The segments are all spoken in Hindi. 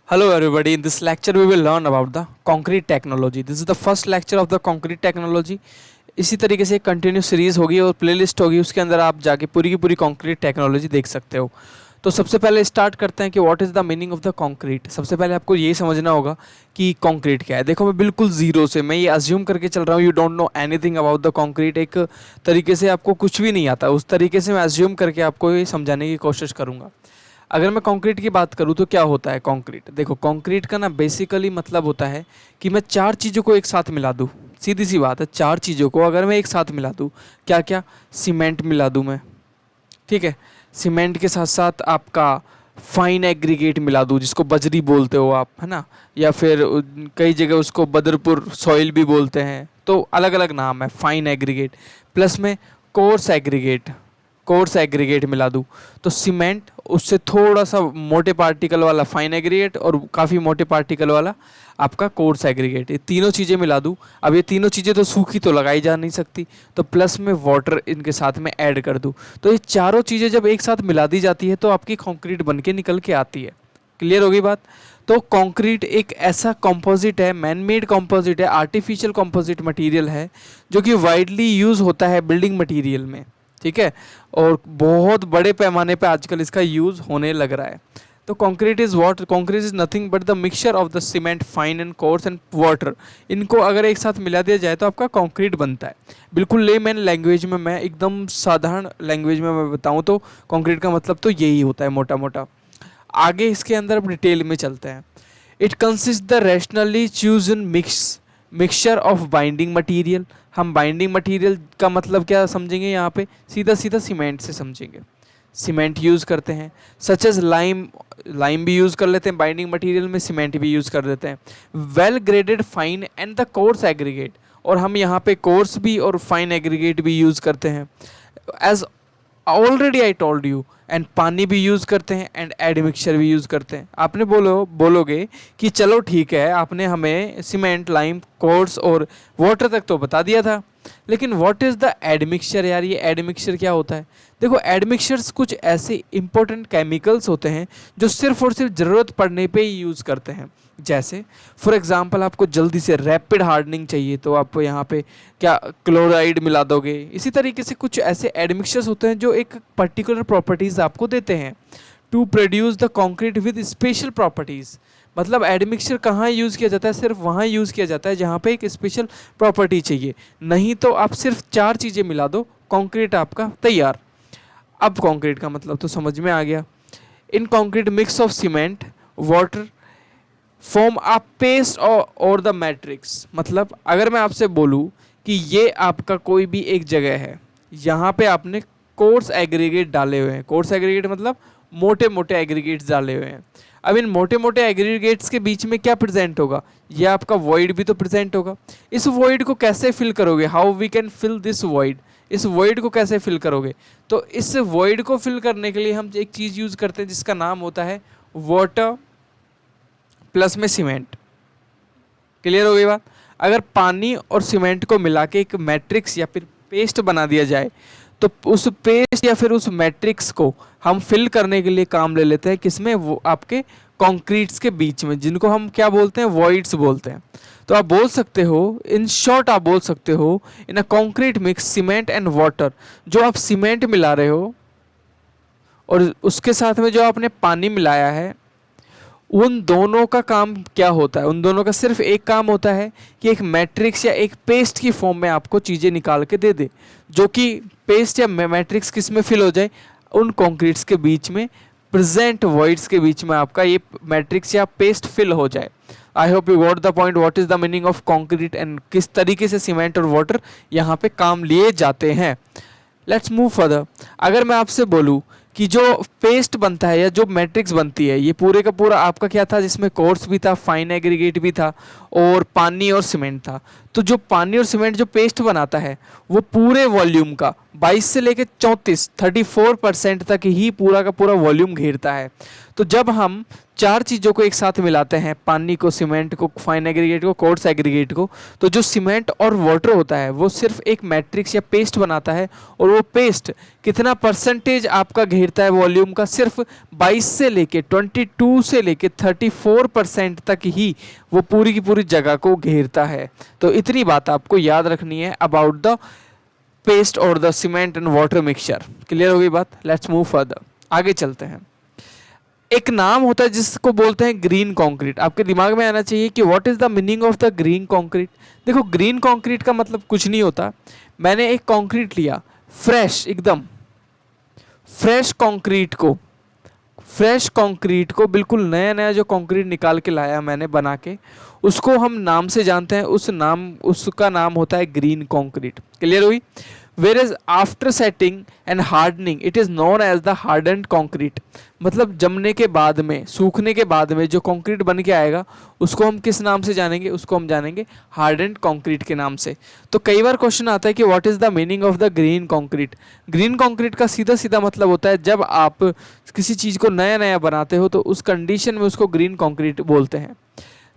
Hello everybody, in this lecture we will learn about the concrete technology. This is the first lecture of the concrete technology. इसी तरीके से कंटिन्यू सीरीज होगी और प्लेलिस्ट होगी, उसके अंदर आप जाके पूरी की पूरी कंक्रीट टेक्नोलॉजी देख सकते हो। तो सबसे पहले स्टार्ट करते हैं कि what is the meaning of the concrete. सबसे पहले आपको ये समझना होगा कि कंक्रीट क्या है। देखो, मैं बिल्कुल ज़ीरो से मैं ये अज्यूम करके चल रहा हूँ, you don't know anything about the concrete. एक तरीके से आपको कुछ भी नहीं आता, उस तरीके से मैं अज्यूम करके आपको ये समझाने की कोशिश करूँगा। अगर मैं कंक्रीट की बात करूँ तो क्या होता है कंक्रीट। देखो, कंक्रीट का ना बेसिकली मतलब होता है कि मैं चार चीज़ों को एक साथ मिला दूँ। सीधी सी बात है, चार चीज़ों को अगर मैं एक साथ मिला दूँ, क्या क्या, सीमेंट मिला दूँ मैं, ठीक है, सीमेंट के साथ साथ आपका फाइन एग्रीगेट मिला दूँ जिसको बजरी बोलते हो आप, है ना, या फिर कई जगह उसको बदरपुर सॉइल भी बोलते हैं, तो अलग अलग नाम है फाइन एग्रीगेट। प्लस में कोर्स एग्रीगेट, कोर्स एग्रीगेट मिला दूँ तो सीमेंट, उससे थोड़ा सा मोटे पार्टिकल वाला फाइन एग्रीगेट और काफ़ी मोटे पार्टिकल वाला आपका कोर्स एग्रीगेट, ये तीनों चीज़ें मिला दूँ। अब ये तीनों चीज़ें तो सूखी तो लगाई जा नहीं सकती, तो प्लस में वाटर इनके साथ में ऐड कर दूँ, तो ये चारों चीज़ें जब एक साथ मिला दी जाती है तो आपकी कंक्रीट बन के निकल के आती है। क्लियर होगी बात। तो कंक्रीट एक ऐसा कंपोजिट है, मैन मेड कंपोजिट है, आर्टिफिशियल कंपोजिट मटेरियल है जो कि वाइडली यूज़ होता है बिल्डिंग मटेरियल में, ठीक है, और बहुत बड़े पैमाने पे आजकल इसका यूज़ होने लग रहा है। तो concrete is what, concrete is nothing but the mixture of the cement fine and course and water. इनको अगर एक साथ मिला दिया जाए तो आपका कंक्रीट बनता है। बिल्कुल लेमैन लैंग्वेज में, मैं एकदम साधारण लैंग्वेज में मैं बताऊं तो कंक्रीट का मतलब तो यही होता है मोटा मोटा। आगे इसके अंदर अब डिटेल में चलते हैं। It consist the rationally chosen mixture of binding material. हम बाइंडिंग मटेरियल का मतलब क्या समझेंगे यहाँ पे, सीधा सीधा सीमेंट से समझेंगे। सीमेंट यूज़ करते हैं, सच एज लाइम, लाइम भी यूज़ कर लेते हैं बाइंडिंग मटेरियल में, सीमेंट भी यूज़ कर देते हैं। Well graded fine and the coarse aggregate, और हम यहाँ पे कोर्स भी और फाइन एग्रीगेट भी यूज़ करते हैं। As already I told you, and पानी भी यूज़ करते हैं एंड एड मिक्सचर भी यूज़ करते हैं। आपने बोलोगे कि चलो ठीक है, आपने हमें सीमेंट, लाइम, कोर्स और वाटर तक तो बता दिया था, लेकिन what is the admixture यार, ये एड मिक्सचर क्या होता है। देखो, एड मिक्सचर्स कुछ ऐसे इंपॉर्टेंट केमिकल्स होते हैं जो सिर्फ और सिर्फ ज़रूरत पड़ने पे ही यूज़ करते हैं। जैसे फॉर एग्जांपल आपको जल्दी से रैपिड हार्डनिंग चाहिए तो आप यहाँ पे क्या क्लोराइड मिला दोगे। इसी तरीके से कुछ ऐसे एडमिक्सचर्स होते हैं जो एक पर्टिकुलर प्रॉपर्टीज़ आपको देते हैं to produce the concrete with special properties. मतलब एडमिक्सचर कहाँ यूज़ किया जाता है, सिर्फ वहाँ यूज़ किया जाता है जहाँ पे एक स्पेशल प्रॉपर्टी चाहिए, नहीं तो आप सिर्फ चार चीज़ें मिला दो, कंक्रीट आपका तैयार। अब कंक्रीट का मतलब तो समझ में आ गया। इन concrete mix of cement, water form a paste और द मैट्रिक्स। मतलब अगर मैं आपसे बोलूँ कि ये आपका कोई भी एक जगह है, यहाँ पे आपने कोर्स एग्रीगेट डाले हुए हैं, कोर्स एग्रीगेट मतलब मोटे मोटे एग्रीगेट्स डाले हुए हैं। अब इन मोटे मोटे एग्रीगेट्स के बीच में क्या प्रेजेंट होगा, ये आपका वॉइड भी तो प्रेजेंट होगा। इस वॉइड को कैसे फिल करोगे, how we can fill this void, इस वॉइड को कैसे फिल करोगे। तो इस वॉइड को फिल करने के लिए हम एक चीज़ यूज़ करते हैं जिसका नाम होता है वाटर प्लस में सीमेंट। क्लियर हो गई बात। अगर पानी और सीमेंट को मिला के एक मैट्रिक्स या फिर पेस्ट बना दिया जाए तो उस पेस्ट या फिर उस मैट्रिक्स को हम फिल करने के लिए काम ले लेते हैं किसमें, वो आपके कंक्रीट्स के बीच में, जिनको हम क्या बोलते हैं, वॉइड्स बोलते हैं। तो आप बोल सकते हो, इन शॉर्ट आप बोल सकते हो, in a concrete mix cement and water, जो आप सीमेंट मिला रहे हो और उसके साथ में जो आपने पानी मिलाया है, उन दोनों का काम क्या होता है, उन दोनों का सिर्फ एक काम होता है कि एक मैट्रिक्स या एक पेस्ट की फॉर्म में आपको चीज़ें निकाल के दे दे, जो कि पेस्ट या मैट्रिक्स किस में फिल हो जाए, उन कॉन्क्रीट्स के बीच में, प्रेजेंट वॉइड्स के बीच में आपका ये मैट्रिक्स या पेस्ट फिल हो जाए। I hope you got the point, what is the meaning of concrete and किस तरीके से सीमेंट और वाटर यहाँ पे काम लिए जाते हैं। Let's move further. अगर मैं आपसे बोलूँ कि जो पेस्ट बनता है या जो मैट्रिक्स बनती है, ये पूरे का पूरा आपका क्या था, जिसमें कोर्स भी था, फाइन एग्रीगेट भी था और पानी और सीमेंट था। तो जो पानी और सीमेंट जो पेस्ट बनाता है वो पूरे वॉल्यूम का 22 से लेकर 34 34% तक ही पूरा का पूरा वॉल्यूम घेरता है। तो जब हम चार चीज़ों को एक साथ मिलाते हैं, पानी को, सीमेंट को, फाइन एग्रीगेट को, कोर्स एग्रीगेट को, तो जो सीमेंट और वाटर होता है वो सिर्फ एक मैट्रिक्स या पेस्ट बनाता है, और वो पेस्ट कितना परसेंटेज आपका घेरता है वॉल्यूम का, सिर्फ 22 से लेके 22 से लेके 34% तक ही वो पूरी की पूरी जगह को घेरता है। तो इतनी बात आपको याद रखनी है अबाउट द पेस्ट और the cement and water mixture. Clear होगी बात? लेट्स मूव फर्दर, आगे चलते हैं। एक नाम होता है जिसको बोलते हैं ग्रीन कंक्रीट। आपके दिमाग में आना चाहिए कि what is the meaning of the green concrete. देखो, ग्रीन कंक्रीट का मतलब कुछ नहीं होता। मैंने एक कंक्रीट लिया, फ्रेश, एकदम फ्रेश कंक्रीट को बिल्कुल नया नया जो कंक्रीट निकाल के लाया मैंने बना के, उसको हम नाम से जानते हैं, उसका नाम होता है ग्रीन कंक्रीट। क्लियर हुई? Whereas after setting and hardening it is known as the hardened concrete। मतलब जमने के बाद में, सूखने के बाद में जो कंक्रीट बन के आएगा उसको हम किस नाम से जानेंगे? उसको हम जानेंगे हार्डेंड कंक्रीट के नाम से। तो कई बार क्वेश्चन आता है कि what is the meaning of the green concrete. Green concrete का सीधा सीधा मतलब होता है जब आप किसी चीज़ को नया नया बनाते हो तो उस कंडीशन में उसको ग्रीन कंक्रीट बोलते हैं।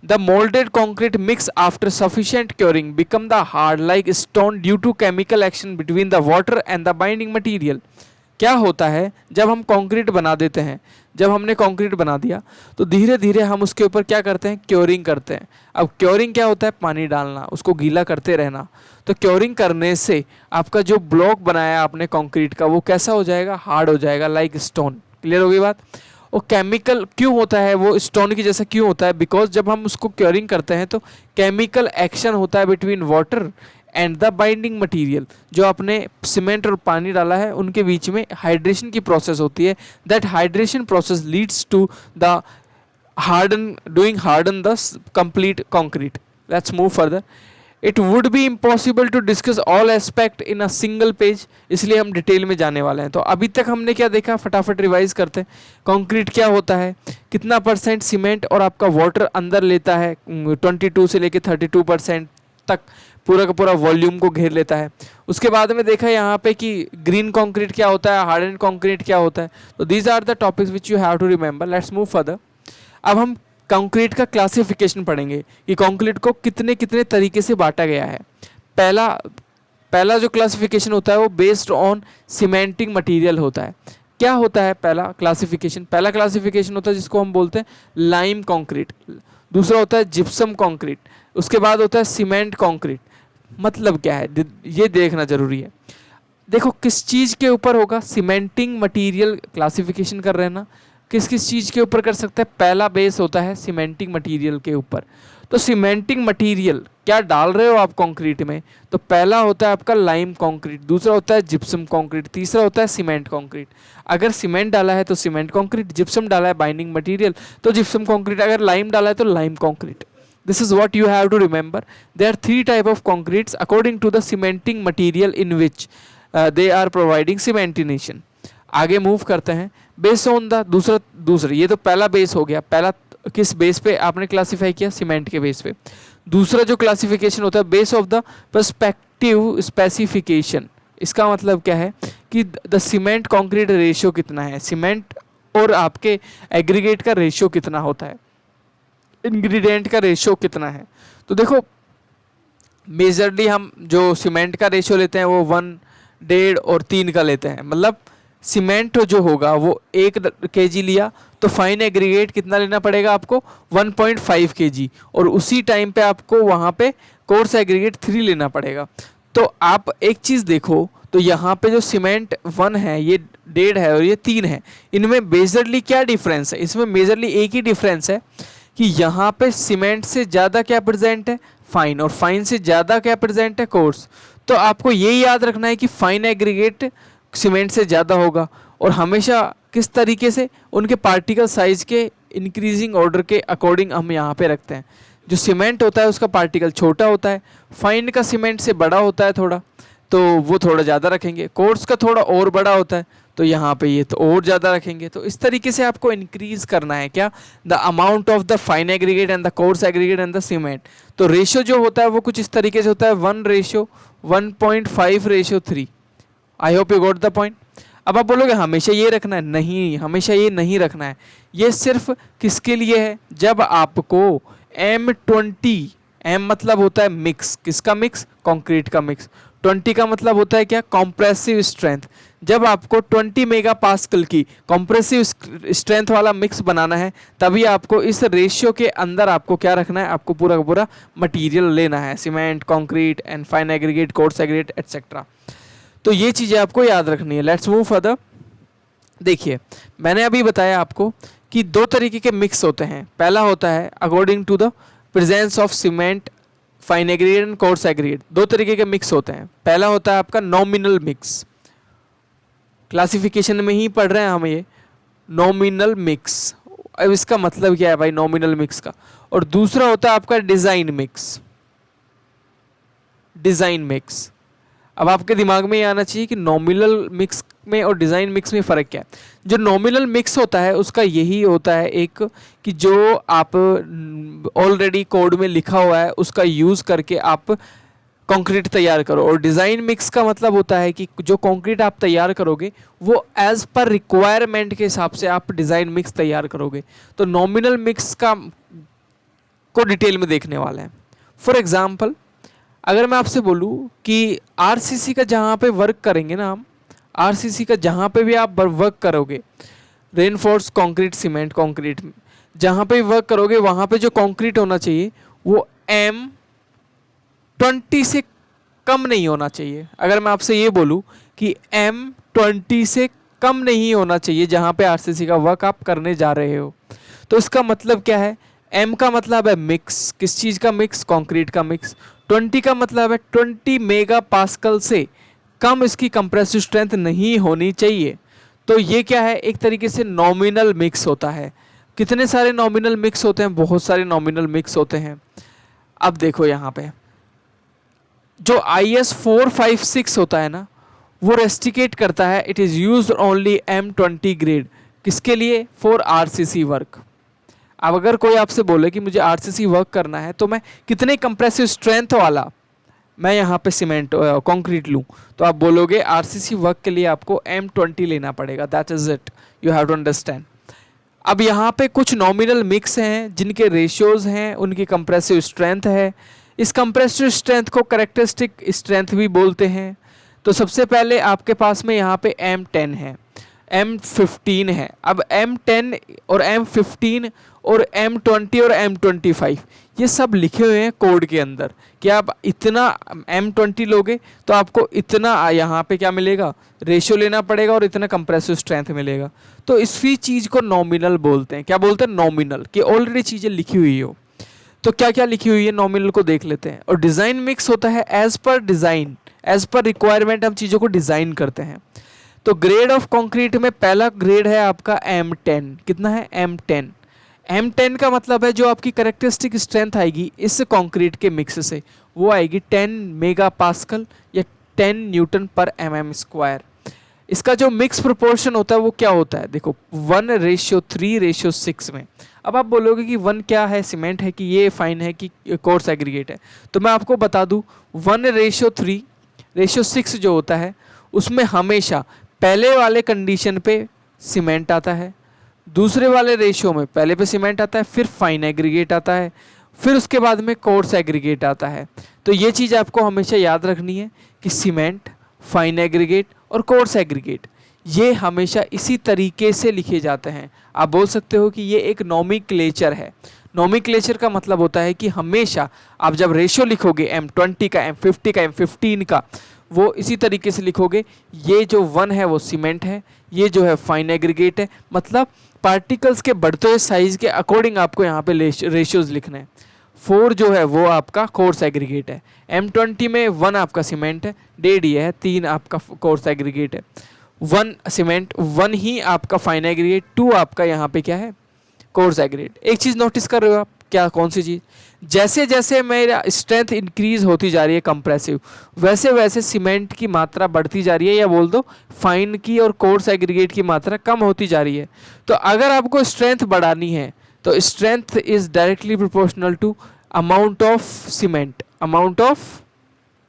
The molded concrete mix after sufficient curing become the hard like stone due to chemical action between the water and the binding material। क्या होता है जब हम कंक्रीट बना देते हैं, जब हमने कंक्रीट बना दिया तो धीरे धीरे हम उसके ऊपर क्या करते हैं? क्योरिंग करते हैं। अब क्योरिंग क्या होता है? पानी डालना, उसको गीला करते रहना। तो क्योरिंग करने से आपका जो ब्लॉक बनाया आपने कंक्रीट का वो कैसा हो जाएगा? हार्ड हो जाएगा, लाइक स्टोन। क्लियर होगी बात? और केमिकल क्यों होता है वो स्टोन की जैसा क्यों होता है? बिकॉज जब हम उसको क्योरिंग करते हैं तो केमिकल एक्शन होता है between water and the binding material. जो आपने सीमेंट और पानी डाला है उनके बीच में हाइड्रेशन की प्रोसेस होती है। That hydration process leads to the harden the complete concrete। Let's move further। It would be impossible to discuss all aspect in a single page, इसलिए हम डिटेल में जाने वाले हैं। तो अभी तक हमने क्या देखा, फटाफट रिवाइज करते हैं। कंक्रीट क्या होता है, कितना परसेंट सीमेंट और आपका वाटर अंदर लेता है, 22 से लेके 32% तक पूरा का पूरा वॉल्यूम को घेर लेता है। उसके बाद में देखा यहाँ पे कि ग्रीन कंक्रीट क्या होता है, हार्डन कंक्रीट क्या होता है। तो these are the topics which you have to remember. Let's move further. अब हम कंक्रीट का क्लासिफिकेशन पढ़ेंगे कि कंक्रीट को कितने कितने तरीके से बांटा गया है। पहला जो क्लासिफिकेशन होता है वो बेस्ड ऑन सीमेंटिंग मटेरियल होता है। क्या होता है पहला क्लासिफिकेशन होता है जिसको हम बोलते हैं लाइम कंक्रीट। दूसरा होता है जिप्सम कंक्रीट। उसके बाद होता है सीमेंट कंक्रीट। मतलब क्या है ये देखना जरूरी है। देखो किस चीज़ के ऊपर होगा, सीमेंटिंग मटेरियल क्लासिफिकेशन कर रहे हैं ना, किस किस चीज़ के ऊपर कर सकते हैं? पहला बेस होता है सीमेंटिंग मटेरियल के ऊपर। तो सीमेंटिंग मटेरियल क्या डाल रहे हो आप कंक्रीट में? तो पहला होता है आपका लाइम कंक्रीट, दूसरा होता है जिप्सम कंक्रीट, तीसरा होता है सीमेंट कंक्रीट। अगर सीमेंट डाला है तो सीमेंट कंक्रीट, जिप्सम डाला है बाइंडिंग मटेरियल तो जिप्सम कंक्रीट, अगर लाइम डाला है तो lime concrete. This is what you have to remember. There are 3 type of concretes according to the cementing material in which they are providing cementination। आगे मूव करते हैं। बेस ऑन द दूसरा ये तो पहला बेस हो गया। पहला किस बेस पे आपने क्लासिफाई किया? सीमेंट के बेस पे। दूसरा जो क्लासिफिकेशन होता है base of the perspective specification. इसका मतलब क्या है कि द सीमेंट कंक्रीट रेशियो कितना है, सीमेंट और आपके एग्रीगेट का रेशियो कितना होता है, इंग्रेडिएंट का रेशियो कितना है। तो देखो मेजरली हम जो सीमेंट का रेशियो लेते हैं वो 1, 1.5 और 3 का लेते हैं। मतलब सीमेंट जो होगा वो 1 kg लिया तो फाइन एग्रीगेट कितना लेना पड़ेगा आपको? 1.5 kg। और उसी टाइम पे आपको वहाँ पे कोर्स एग्रीगेट 3 लेना पड़ेगा। तो आप एक चीज़ देखो, तो यहाँ पे जो सीमेंट 1 है ये 1.5 है और ये 3 है, इनमें मेजरली क्या डिफरेंस है? इसमें मेजरली एक ही डिफरेंस है कि यहाँ पे सीमेंट से ज़्यादा क्या प्रेजेंट है? फाइन। और फाइन से ज़्यादा क्या प्रेजेंट है? कोर्स। तो आपको ये याद रखना है कि फाइन एग्रीगेट सीमेंट से ज़्यादा होगा। और हमेशा किस तरीके से? उनके पार्टिकल साइज के इंक्रीजिंग ऑर्डर के अकॉर्डिंग हम यहाँ पे रखते हैं। जो सीमेंट होता है उसका पार्टिकल छोटा होता है, फाइन का सीमेंट से बड़ा होता है थोड़ा, तो वो थोड़ा ज़्यादा रखेंगे। कोर्स का थोड़ा और बड़ा होता है तो यहाँ पे ये तो और ज़्यादा रखेंगे। तो इस तरीके से आपको इंक्रीज करना है क्या? The amount of the fine aggregate and the coarse aggregate and the cement. तो रेशियो जो होता है वो कुछ इस तरीके से होता है 1:1.5:3। I hope you got the point. अब आप बोलोगे हमेशा ये रखना है, नहीं, हमेशा ये नहीं रखना है। ये सिर्फ किसके लिए है, जब आपको M20, M मतलब होता है मिक्स, किसका मिक्स, कंक्रीट का मिक्स, 20 का मतलब होता है क्या, कॉम्प्रेसिव स्ट्रेंथ। जब आपको 20 मेगा पास्कल की कॉम्प्रेसिव स्ट्रेंथ वाला मिक्स बनाना है, तभी आपको इस रेशियो के अंदर आपको क्या रखना है, आपको पूरा का पूरा मटेरियल लेना है, cement, concrete and fine aggregate, coarse aggregate etcetera. तो ये चीज़ें आपको याद रखनी है। Let's move further. देखिए, मैंने अभी बताया आपको कि दो तरीके के मिक्स होते हैं। पहला होता है according to the presence of cement, fine aggregate and coarse aggregate. दो तरीके के मिक्स होते हैं। पहला होता है आपका नॉमिनल मिक्स, क्लासिफिकेशन में ही पढ़ रहे हैं हम ये, नॉमिनल मिक्स। अब इसका मतलब क्या है भाई नॉमिनल मिक्स का। और दूसरा होता है आपका डिज़ाइन मिक्स, डिज़ाइन मिक्स। अब आपके दिमाग में ये आना चाहिए कि नॉमिनल मिक्स में और डिज़ाइन मिक्स में फ़र्क क्या है। जो नॉमिनल मिक्स होता है उसका यही होता है एक, कि जो आप ऑलरेडी कोड में लिखा हुआ है उसका यूज़ करके आप कंक्रीट तैयार करो। और डिज़ाइन मिक्स का मतलब होता है कि जो कंक्रीट आप तैयार करोगे वो एज़ पर रिक्वायरमेंट के हिसाब से आप डिज़ाइन मिक्स तैयार करोगे। तो नॉमिनल मिक्स का को डिटेल में देखने वाले हैं। फॉर एग्जांपल, अगर मैं आपसे बोलूँ कि आरसीसी का जहाँ पे वर्क करेंगे ना हम, आरसीसी का जहाँ पे भी आप वर्क करोगे, रेनफोर्स कंक्रीट सीमेंट कंक्रीट, जहाँ पे भी वर्क करोगे वहाँ पे जो कंक्रीट होना चाहिए वो M20 से कम नहीं होना चाहिए। अगर मैं आपसे ये बोलूँ कि M20 से कम नहीं होना चाहिए जहाँ पे आरसीसी का वर्क आप करने जा रहे हो, तो इसका मतलब क्या है, M का मतलब है मिक्स, किस चीज़ का मिक्स, कंक्रीट का मिक्स। 20 का मतलब है 20 मेगा पास्कल से कम इसकी कंप्रेसिव स्ट्रेंथ नहीं होनी चाहिए। तो ये क्या है, एक तरीके से नॉमिनल मिक्स होता है। कितने सारे नॉमिनल मिक्स होते हैं, बहुत सारे नॉमिनल मिक्स होते हैं। अब देखो यहाँ पे जो IS 456 होता है ना, वो रेस्टिकेट करता है it is use only M20 grade, किसके लिए, फॉर आरसीसी वर्क। अब अगर कोई आपसे बोले कि मुझे आरसीसी वर्क करना है तो मैं कितने कंप्रेसिव स्ट्रेंथ वाला मैं यहाँ पे सीमेंट कंक्रीट लूँ, तो आप बोलोगे आरसीसी वर्क के लिए आपको M20 लेना पड़ेगा। That is it, you have to understand. अब यहाँ पे कुछ नॉमिनल मिक्स हैं जिनके रेशियोज हैं, उनकी कंप्रेसिव स्ट्रेंथ है। इस कंप्रेसिव स्ट्रेंथ को कैरेक्टरिस्टिक स्ट्रेंथ भी बोलते हैं। तो सबसे पहले आपके पास में यहाँ पे M10 है, M15 है। अब M10 और M15 और M20 और M25 ये सब लिखे हुए हैं कोड के अंदर कि आप इतना M20 लोगे तो आपको इतना यहाँ पे क्या मिलेगा, रेशियो लेना पड़ेगा और इतना कंप्रेसिव स्ट्रेंथ मिलेगा। तो इसी चीज़ को नॉमिनल बोलते हैं। क्या बोलते हैं, नॉमिनल, कि ऑलरेडी चीज़ें लिखी हुई हो। तो क्या क्या लिखी हुई है नॉमिनल को देख लेते हैं। और डिज़ाइन मिक्स होता है as per design, as per requirement हम चीज़ों को डिज़ाइन करते हैं। तो ग्रेड ऑफ कंक्रीट में पहला ग्रेड है आपका M10। कितना है, M10। M10 का मतलब है जो आपकी कैरेक्टरिस्टिक स्ट्रेंथ आएगी इस कंक्रीट के मिक्स से, वो आएगी 10 मेगा पास्कल या 10 न्यूटन पर mm²। इसका जो मिक्स प्रोपोर्शन होता है वो क्या होता है, देखो 1:3:6 में। अब आप बोलोगे कि 1 क्या है, सीमेंट है कि ये फाइन है कि कोर्स एग्रीगेट है, तो मैं आपको बता दूं 1:3:6 जो होता है उसमें हमेशा पहले वाले कंडीशन पे सीमेंट आता है, दूसरे वाले रेशियो में पहले पे सीमेंट आता है, फिर फाइन एग्रीगेट आता है, फिर उसके बाद में कोर्स एग्रीगेट आता है। तो ये चीज़ आपको हमेशा याद रखनी है कि सीमेंट, फाइन एग्रीगेट और कोर्स एग्रीगेट ये हमेशा इसी तरीके से लिखे जाते हैं। आप बोल सकते हो कि ये एक नोमेनक्लेचर है। नोमेनक्लेचर का मतलब होता है कि हमेशा आप जब रेशियो लिखोगे M20 का, M50 का, M15 का, वो इसी तरीके से लिखोगे। ये जो 1 है वो सीमेंट है, ये जो है फाइन एग्रीगेट है। मतलब पार्टिकल्स के बढ़ते हुए साइज के अकॉर्डिंग आपको यहाँ पे रेशियोज लिखने हैं। 4 जो है वो आपका कोर्स एग्रीगेट है, M20 में 1 आपका सीमेंट है, 1.5 ये है, 3 आपका कोर्स एग्रीगेट है, 1 सीमेंट, 1 ही आपका फाइन एग्रीगेट, 2 आपका यहाँ पे क्या है, कोर्स एग्रीगेट। एक चीज़ नोटिस कर रहे हो आप, क्या, कौन सी चीज़, जैसे जैसे मेरा स्ट्रेंथ इंक्रीज होती जा रही है कंप्रेसिव, वैसे वैसे सीमेंट की मात्रा बढ़ती जा रही है, या बोल दो फाइन की और कोर्स एग्रीगेट की मात्रा कम होती जा रही है। तो अगर आपको स्ट्रेंथ बढ़ानी है तो strength is directly proportional to amount of cement, amount of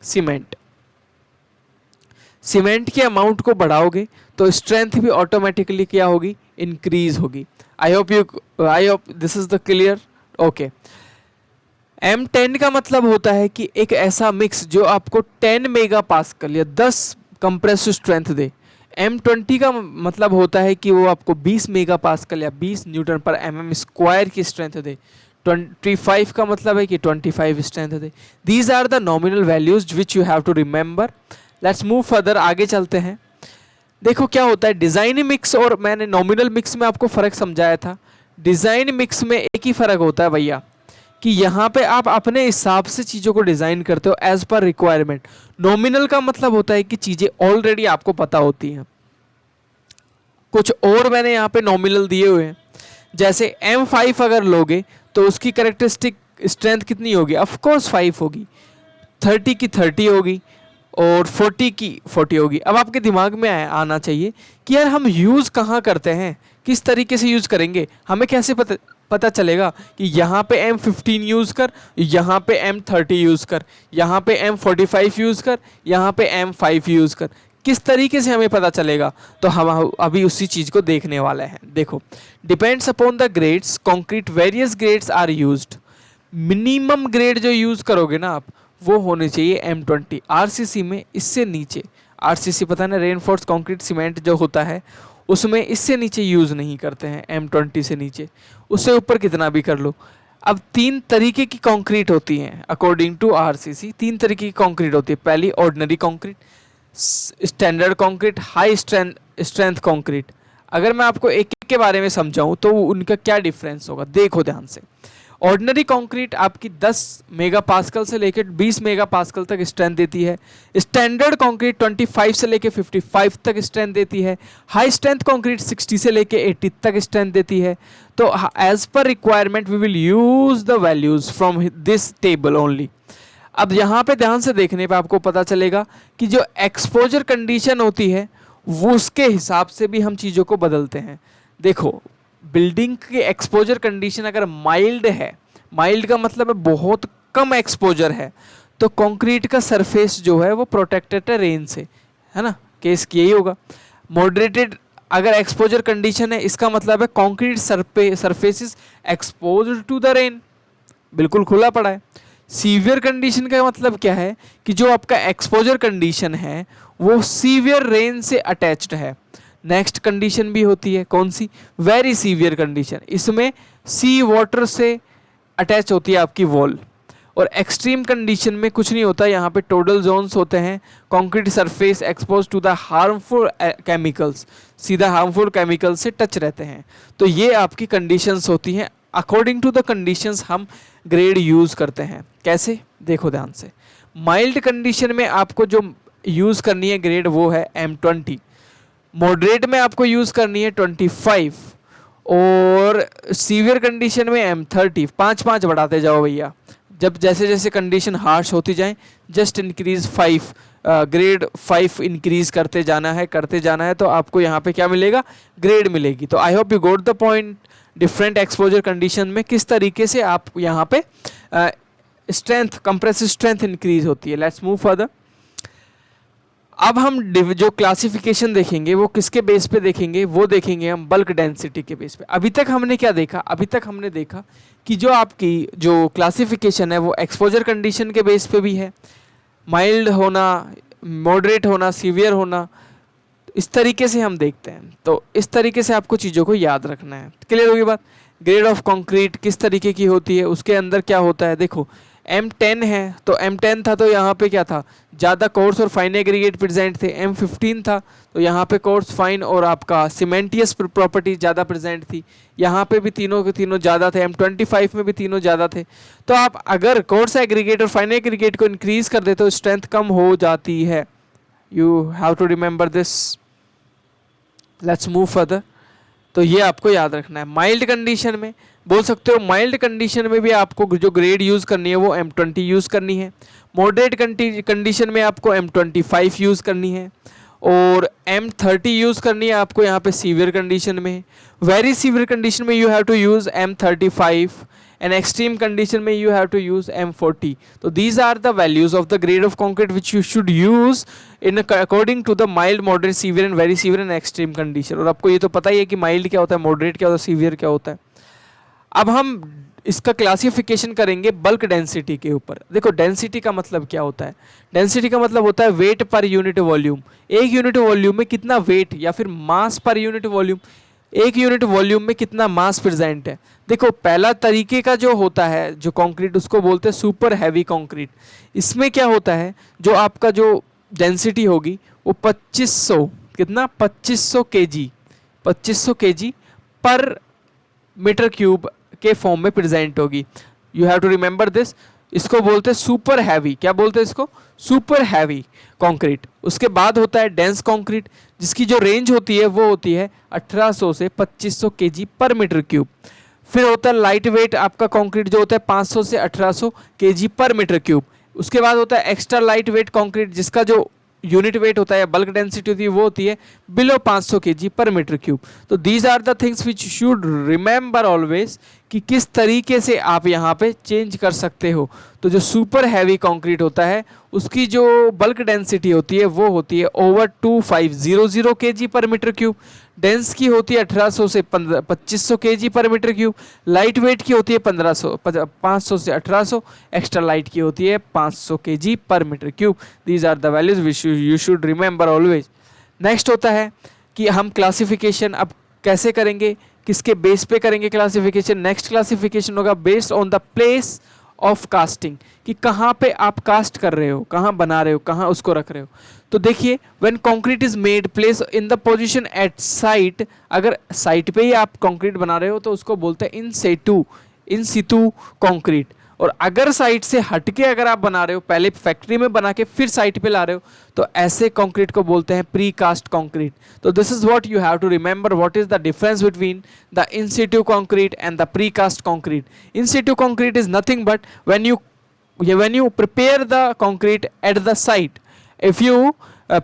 cement. Cement के अमाउंट को बढ़ाओगे तो स्ट्रेंथ भी ऑटोमेटिकली क्या होगी, इंक्रीज होगी। I hope this is the clear. Okay, M10 का मतलब होता है कि एक ऐसा मिक्स जो आपको 10 मेगा पास्कल या 10 कंप्रेसिव स्ट्रेंथ दे। M20 का मतलब होता है कि वो आपको 20 मेगा पास्कल या 20 न्यूटन पर mm स्क्वायर की स्ट्रेंथ दे। 25 का मतलब है कि 25 स्ट्रेंथ दे। These are the nominal values which you have to remember. Let's move further, आगे चलते हैं। देखो क्या होता है डिज़ाइन मिक्स और मैंने नॉमिनल मिक्स में आपको फ़र्क समझाया था। डिज़ाइन मिक्स में एक ही फ़र्क होता है भैया कि यहाँ पे आप अपने हिसाब से चीज़ों को डिज़ाइन करते हो एज पर रिक्वायरमेंट। नॉमिनल का मतलब होता है कि चीज़ें ऑलरेडी आपको पता होती हैं। कुछ और मैंने यहाँ पे नॉमिनल दिए हुए हैं, जैसे M5 अगर लोगे तो उसकी करेक्टरिस्टिक स्ट्रेंथ कितनी होगी, ऑफ कोर्स 5 होगी, 30 की 30 होगी और 40 की 40 होगी। अब आपके दिमाग में आना चाहिए कि यार हम यूज़ कहाँ करते हैं, किस तरीके से यूज़ करेंगे, हमें कैसे पता चलेगा कि यहाँ पे M15 यूज़ कर, यहाँ पे M30 यूज़ कर, यहाँ पे M45 यूज़ कर, यहाँ पे M5 यूज़ कर, किस तरीके से हमें पता चलेगा? तो हम अभी उसी चीज़ को देखने वाले हैं। देखो, depends upon the grades concrete various grades are used. Minimum grade जो यूज़ करोगे ना आप वो होने चाहिए M20। RCC में इससे नीचे, RCC पता ना रेनफोर्स कंक्रीट सीमेंट जो होता है उसमें इससे नीचे यूज़ नहीं करते हैं, M20 से नीचे। उससे ऊपर कितना भी कर लो। अब 3 तरीके की कंक्रीट होती हैं अकॉर्डिंग टू RCC। 3 तरीके की कंक्रीट होती है। पहली ordinary concrete, standard concrete, high strength concrete. अगर मैं आपको एक एक के बारे में समझाऊं तो उनका क्या डिफरेंस होगा, देखो ध्यान से। ऑर्डिनरी कंक्रीट आपकी 10 मेगा पास्कल से लेकर 20 मेगा पास्कल तक स्ट्रेंथ देती है। स्टैंडर्ड कंक्रीट 25 से लेकर 55 तक स्ट्रेंथ देती है। हाई स्ट्रेंथ कंक्रीट 60 से लेकर 80 तक स्ट्रेंथ देती है। तो as per requirement we will use the values from this table only. अब यहाँ पे ध्यान से देखने पे आपको पता चलेगा कि जो एक्सपोजर कंडीशन होती है वो उसके हिसाब से भी हम चीज़ों को बदलते हैं। देखो, बिल्डिंग की एक्सपोजर कंडीशन अगर माइल्ड है, माइल्ड का मतलब है बहुत कम एक्सपोजर है, तो कंक्रीट का सरफेस जो है वो प्रोटेक्टेड है रेन से, है ना, केस यही होगा। मॉडरेटेड अगर एक्सपोजर कंडीशन है इसका मतलब है concrete surface is exposed to the rain, बिल्कुल खुला पड़ा है। सीवियर कंडीशन का मतलब क्या है कि जो आपका एक्सपोजर कंडीशन है वो सीवियर रेन से अटैच्ड है। नेक्स्ट कंडीशन भी होती है, कौन सी, वेरी सीवियर कंडीशन। इसमें सी वाटर से अटैच होती है आपकी वॉल। और एक्सट्रीम कंडीशन में कुछ नहीं होता, यहाँ पे टोटल जोन्स होते हैं, concrete surface expose to the harmful chemicals, सीधा हार्मफुल केमिकल से टच रहते हैं। तो ये आपकी कंडीशंस होती हैं। अकॉर्डिंग टू द कंडीशंस हम ग्रेड यूज़ करते हैं। कैसे, देखो ध्यान से। माइल्ड कंडीशन में आपको जो यूज़ करनी है ग्रेड वो है M20। मॉडरेट में आपको यूज़ करनी है 25 और सीवियर कंडीशन में M30। 5-5 बढ़ाते जाओ भैया, जब जैसे जैसे कंडीशन हार्श होती जाए जस्ट इंक्रीज 5, ग्रेड 5 इंक्रीज करते जाना है तो आपको यहाँ पे क्या मिलेगा, ग्रेड मिलेगी। तो I hope you got the point. Different exposure condition में किस तरीके से आप यहाँ पे स्ट्रेंथ, कंप्रेसिव स्ट्रेंथ इंक्रीज होती है। Let's move further. अब हम जो क्लासिफिकेशन देखेंगे वो किसके बेस पे देखेंगे, वो देखेंगे हम बल्क डेंसिटी के बेस पे। अभी तक हमने क्या देखा, अभी तक हमने देखा कि जो आपकी जो क्लासिफिकेशन है वो एक्सपोजर कंडीशन के बेस पे भी है, माइल्ड होना, मॉडरेट होना, सीवियर होना, इस तरीके से हम देखते हैं। तो इस तरीके से आपको चीज़ों को याद रखना है। क्लियर होगी बात। ग्रेड ऑफ कंक्रीट किस तरीके की होती है, उसके अंदर क्या होता है। देखो M10 है तो M10 था तो यहाँ पे क्या था, ज़्यादा कोर्स और फाइन एग्रीगेट प्रेजेंट थे। M15 था तो यहाँ पे कोर्स, फाइन और आपका सीमेंटियस प्रॉपर्टी ज़्यादा प्रेजेंट थी। यहाँ पे भी तीनों के तीनों ज़्यादा थे। M25 में भी तीनों ज़्यादा थे। तो आप अगर कोर्स एग्रीगेट और फाइन एग्रीगेट को इंक्रीज कर देते हो तो स्ट्रेंथ कम हो जाती है। You have to remember this. Let's move further. तो ये आपको याद रखना है। माइल्ड कंडीशन में बोल सकते हो, माइल्ड कंडीशन में भी आपको जो ग्रेड यूज़ करनी है वो M20 यूज़ करनी है। मॉडरेट कंडीशन में आपको M25 यूज़ करनी है और M30 यूज़ करनी है आपको यहाँ पे सीवियर कंडीशन में। वेरी सीवियर कंडीशन में you have to use M35, and extreme condition में you have to use M40. तो these are the values of the grade of concrete which you should use in according to the mild, moderate, severe and very severe and extreme condition. और आपको ये तो पता ही है कि माइल्ड क्या होता है, मॉडरेट क्या होता है, सीवियर क्या होता है. अब हम इसका क्लासिफिकेशन करेंगे बल्क डेंसिटी के ऊपर. देखो डेंसिटी का मतलब क्या होता है. डेंसिटी का मतलब होता है वेट पर यूनिट वॉल्यूम. एक यूनिट वॉल्यूम में कितना वेट या फिर मास पर यूनिट वॉल्यूम, एक यूनिट वॉल्यूम में कितना मास प्रेजेंट है. देखो पहला तरीके का जो होता है जो कंक्रीट, उसको बोलते हैं सुपर हैवी कंक्रीट. इसमें क्या होता है, जो आपका जो डेंसिटी होगी वो 2500, कितना 2500 kg, 2500 kg पर मीटर क्यूब के फॉर्म में प्रेजेंट होगी. You have to remember this. इसको बोलते हैं सुपर हैवी. क्या बोलते हैं इसको? Super heavy concrete. उसके बाद होता है डेंस कंक्रीट, जिसकी जो रेंज होती है वो होती है 1800 से 2500 kg पर मीटर क्यूब. फिर होता है लाइट वेट आपका कंक्रीट, जो होता है 500 से 1800 kg पर मीटर क्यूब. उसके बाद होता है एक्स्ट्रा लाइट वेट कंक्रीट, जिसका जो यूनिट वेट होता है, बल्क डेंसिटी होती है, वो होती है बिलो 500 kg पर मीटर क्यूब. तो these are the things which should remember always, कि किस तरीके से आप यहाँ पे चेंज कर सकते हो. तो जो सुपर हैवी कंक्रीट होता है उसकी जो बल्क डेंसिटी होती है वो होती है ओवर 2500 kg पर मीटर क्यूब. डेंस की होती है 1800 से 2500 kg पर मीटर क्यूब. लाइट वेट की होती है 500 से 1800. एक्स्ट्रा लाइट की होती है 500 kg पर metre cube. These are the values which you should remember always. Next होता है कि हम क्लासिफिकेशन अब कैसे करेंगे, किसके बेस पे करेंगे क्लासिफिकेशन. नेक्स्ट क्लासिफिकेशन होगा based on the place of casting, कि कहाँ पे आप कास्ट कर रहे हो, कहाँ बना रहे हो, कहाँ उसको रख रहे हो. तो देखिए when concrete is made place in the position at site, अगर साइट पे ही आप कंक्रीट बना रहे हो तो उसको बोलते हैं इन सितु कंक्रीट. और अगर साइट से हटके अगर आप बना रहे हो, पहले फैक्ट्री में बना के फिर साइट पे ला रहे हो, तो ऐसे कंक्रीट को बोलते हैं प्री कास्ट कंक्रीट. तो this is what you have to remember, what is the difference between the in situ concrete and the precast concrete. In situ concrete is nothing but when you prepare the concrete at the site. If you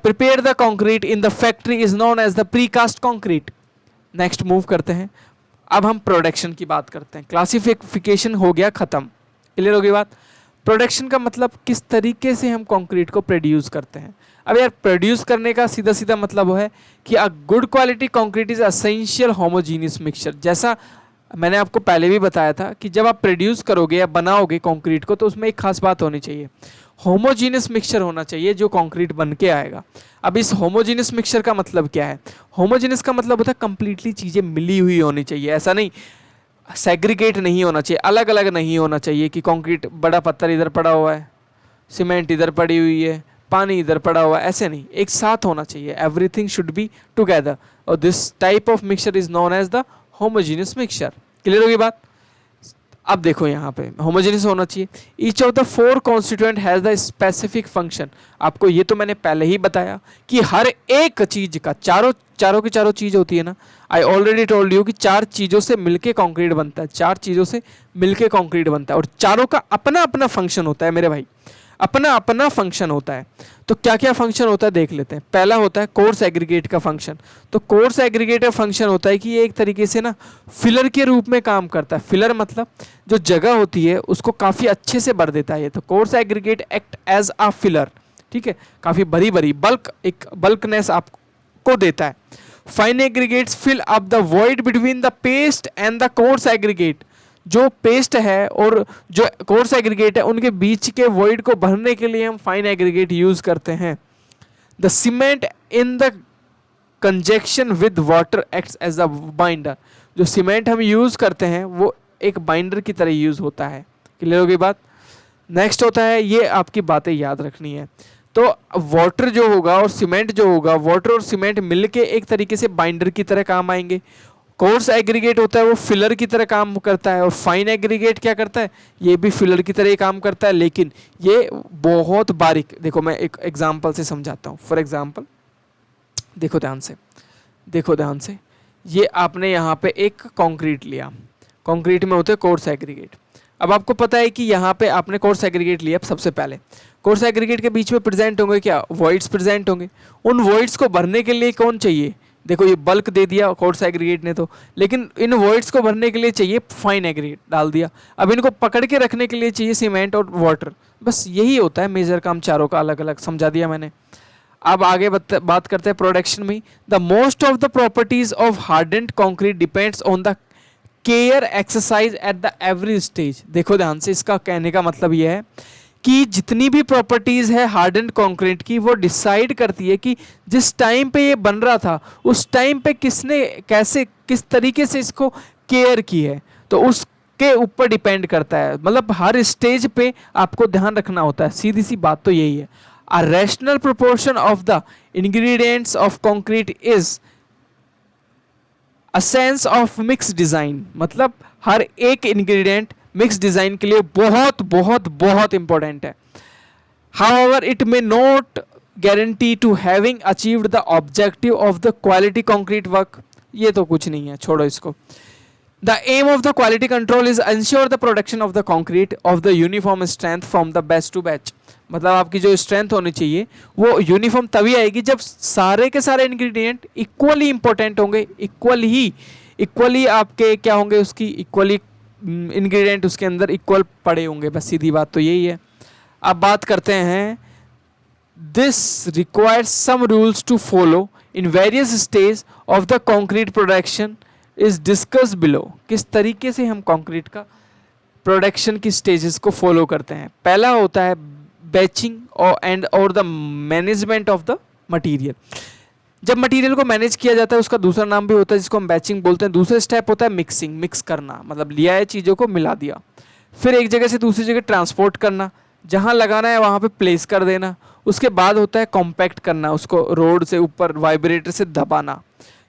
prepare the concrete in the factory is known as the precast concrete. Next move करते हैं. अब हम प्रोडक्शन की बात करते हैं. क्लासिफिकेशन हो गया खत्म. क्लियर होगी बात. प्रोडक्शन का मतलब किस तरीके से हम कंक्रीट को प्रोड्यूस करते हैं. अब यार प्रोड्यूस करने का सीधा सीधा मतलब वो है कि a good quality concrete is essential homogeneous mixture. जैसा मैंने आपको पहले भी बताया था कि जब आप प्रोड्यूस करोगे या बनाओगे कंक्रीट को, तो उसमें एक खास बात होनी चाहिए, होमोजीनियस मिक्सचर होना चाहिए जो कंक्रीट बन के आएगा. अब इस होमोजीनियस मिक्सचर का मतलब क्या है. होमोजीनियस का मतलब होता है कंप्लीटली चीज़ें मिली हुई होनी चाहिए. ऐसा नहीं, सेग्रीगेट नहीं होना चाहिए, अलग अलग नहीं होना चाहिए कि कंक्रीट बड़ा पत्थर इधर पड़ा हुआ है, सीमेंट इधर पड़ी हुई है, पानी इधर पड़ा हुआ है, ऐसे नहीं, एक साथ होना चाहिए. Everything should be together. और this type of mixture is known as the homogeneous mixture. Clear होगी बात. अब देखो यहाँ पे होमोजेनियस होना चाहिए. Each of the four constituent has the specific function. आपको ये तो मैंने पहले ही बताया कि हर एक चीज का, चारों की चारों चीज होती है ना. आई ऑलरेडी टोल्ड यू कि चार चीजों से मिलके कंक्रीट बनता है, चार चीजों से मिलके कंक्रीट बनता है, और चारों का अपना अपना फंक्शन होता है मेरे भाई, अपना अपना फंक्शन होता है. तो क्या क्या फंक्शन होता है देख लेते हैं. पहला होता है कोर्स एग्रीगेट का फंक्शन. तो कोर्स एग्रीगेट का फंक्शन होता है कि ये एक तरीके से ना फिलर के रूप में काम करता है. फिलर मतलब जो जगह होती है उसको काफ़ी अच्छे से भर देता है ये. तो coarse aggregate act as a filler. ठीक है, काफ़ी बड़ी बड़ी एक बल्कनेस आपको देता है. Fine aggregates fill up the void between the paste and the coarse aggregate. जो पेस्ट है और जो कोर्स एग्रीगेट है उनके बीच के वॉइड को भरने के लिए हम फाइन एग्रीगेट यूज करते हैं. The cement in the conjunction with water acts as a binder. जो सीमेंट हम यूज करते हैं वो एक बाइंडर की तरह यूज होता है. क्लियर हो गई बात. नेक्स्ट होता है, ये आपकी बातें याद रखनी है. तो वाटर जो होगा और सीमेंट जो होगा, वाटर और सीमेंट मिलके एक तरीके से बाइंडर की तरह काम आएंगे. कोर्स एग्रीगेट होता है वो फिलर की तरह काम करता है, और फाइन एग्रीगेट क्या करता है, ये भी फिलर की तरह ही काम करता है, लेकिन ये बहुत बारीक. देखो मैं एक एग्जांपल से समझाता हूँ. फॉर एग्जांपल देखो ध्यान से, ये आपने यहाँ पे एक कंक्रीट लिया. कंक्रीट में होते हैं कोर्स एग्रीगेट. अब आपको पता है कि यहाँ पे आपने कोर्स एग्रीगेट लिया. सबसे पहले कोर्स एग्रीगेट के बीच में प्रेजेंट होंगे क्या, वॉइड्स प्रेजेंट होंगे. उन वॉइड्स को भरने के लिए कौन चाहिए, देखो ये बल्क दे दिया कोर्स एग्रीगेट ने तो, लेकिन इन वॉइड्स को भरने के लिए चाहिए फाइन एग्रीगेट डाल दिया। अब इनको पकड़ के रखने के लिए चाहिए सीमेंट और वाटर। बस यही होता है मेजर काम चारों का, अलग अलग समझा दिया मैंने। अब आगे बात करते हैं प्रोडक्शन में। The most of the properties of hardened concrete depends on the care exercise at the every stage. देखो ध्यान से, इसका कहने का मतलब यह है कि जितनी भी प्रॉपर्टीज है हार्डेंड कंक्रीट की, वो डिसाइड करती है कि जिस टाइम पे ये बन रहा था उस टाइम पे किसने कैसे किस तरीके से इसको केयर की है, तो उसके ऊपर डिपेंड करता है। मतलब हर स्टेज पे आपको ध्यान रखना होता है, सीधी सी बात तो यही है। A rational proportion of the ingredients of concrete is a sense of mix design. मतलब हर एक इंग्रेडिएंट मिक्स डिजाइन के लिए बहुत बहुत बहुत इंपॉर्टेंट है। However it may not guarantee to having achieved the objective of the quality concrete work. ये तो कुछ नहीं है, छोड़ो इसको। The aim of the quality control is ensure the production of the concrete of the uniform strength from the batch to batch. मतलब आपकी जो स्ट्रेंथ होनी चाहिए वो यूनिफॉर्म तभी आएगी जब सारे के सारे इंग्रेडिएंट इक्वली इंपॉर्टेंट होंगे, इक्वली आपके क्या होंगे, उसकी इक्वली इंग्रेडिएंट उसके अंदर इक्वल पड़े होंगे। बस सीधी बात तो यही है। अब बात करते हैं, this requires some rules to follow in various stage of the concrete production is discuss below. किस तरीके से हम कंक्रीट का प्रोडक्शन की स्टेजेस को फॉलो करते हैं। पहला होता है बैचिंग और the management of the material. जब मटेरियल को मैनेज किया जाता है उसका दूसरा नाम भी होता है जिसको हम बैचिंग बोलते हैं। दूसरा स्टेप होता है मिक्सिंग, मिक्स करना, मतलब लिया है चीज़ों को मिला दिया। फिर एक जगह से दूसरी जगह ट्रांसपोर्ट करना, जहाँ लगाना है वहाँ पे प्लेस कर देना। उसके बाद होता है कॉम्पैक्ट करना, उसको रोड से ऊपर वाइब्रेटर से दबाना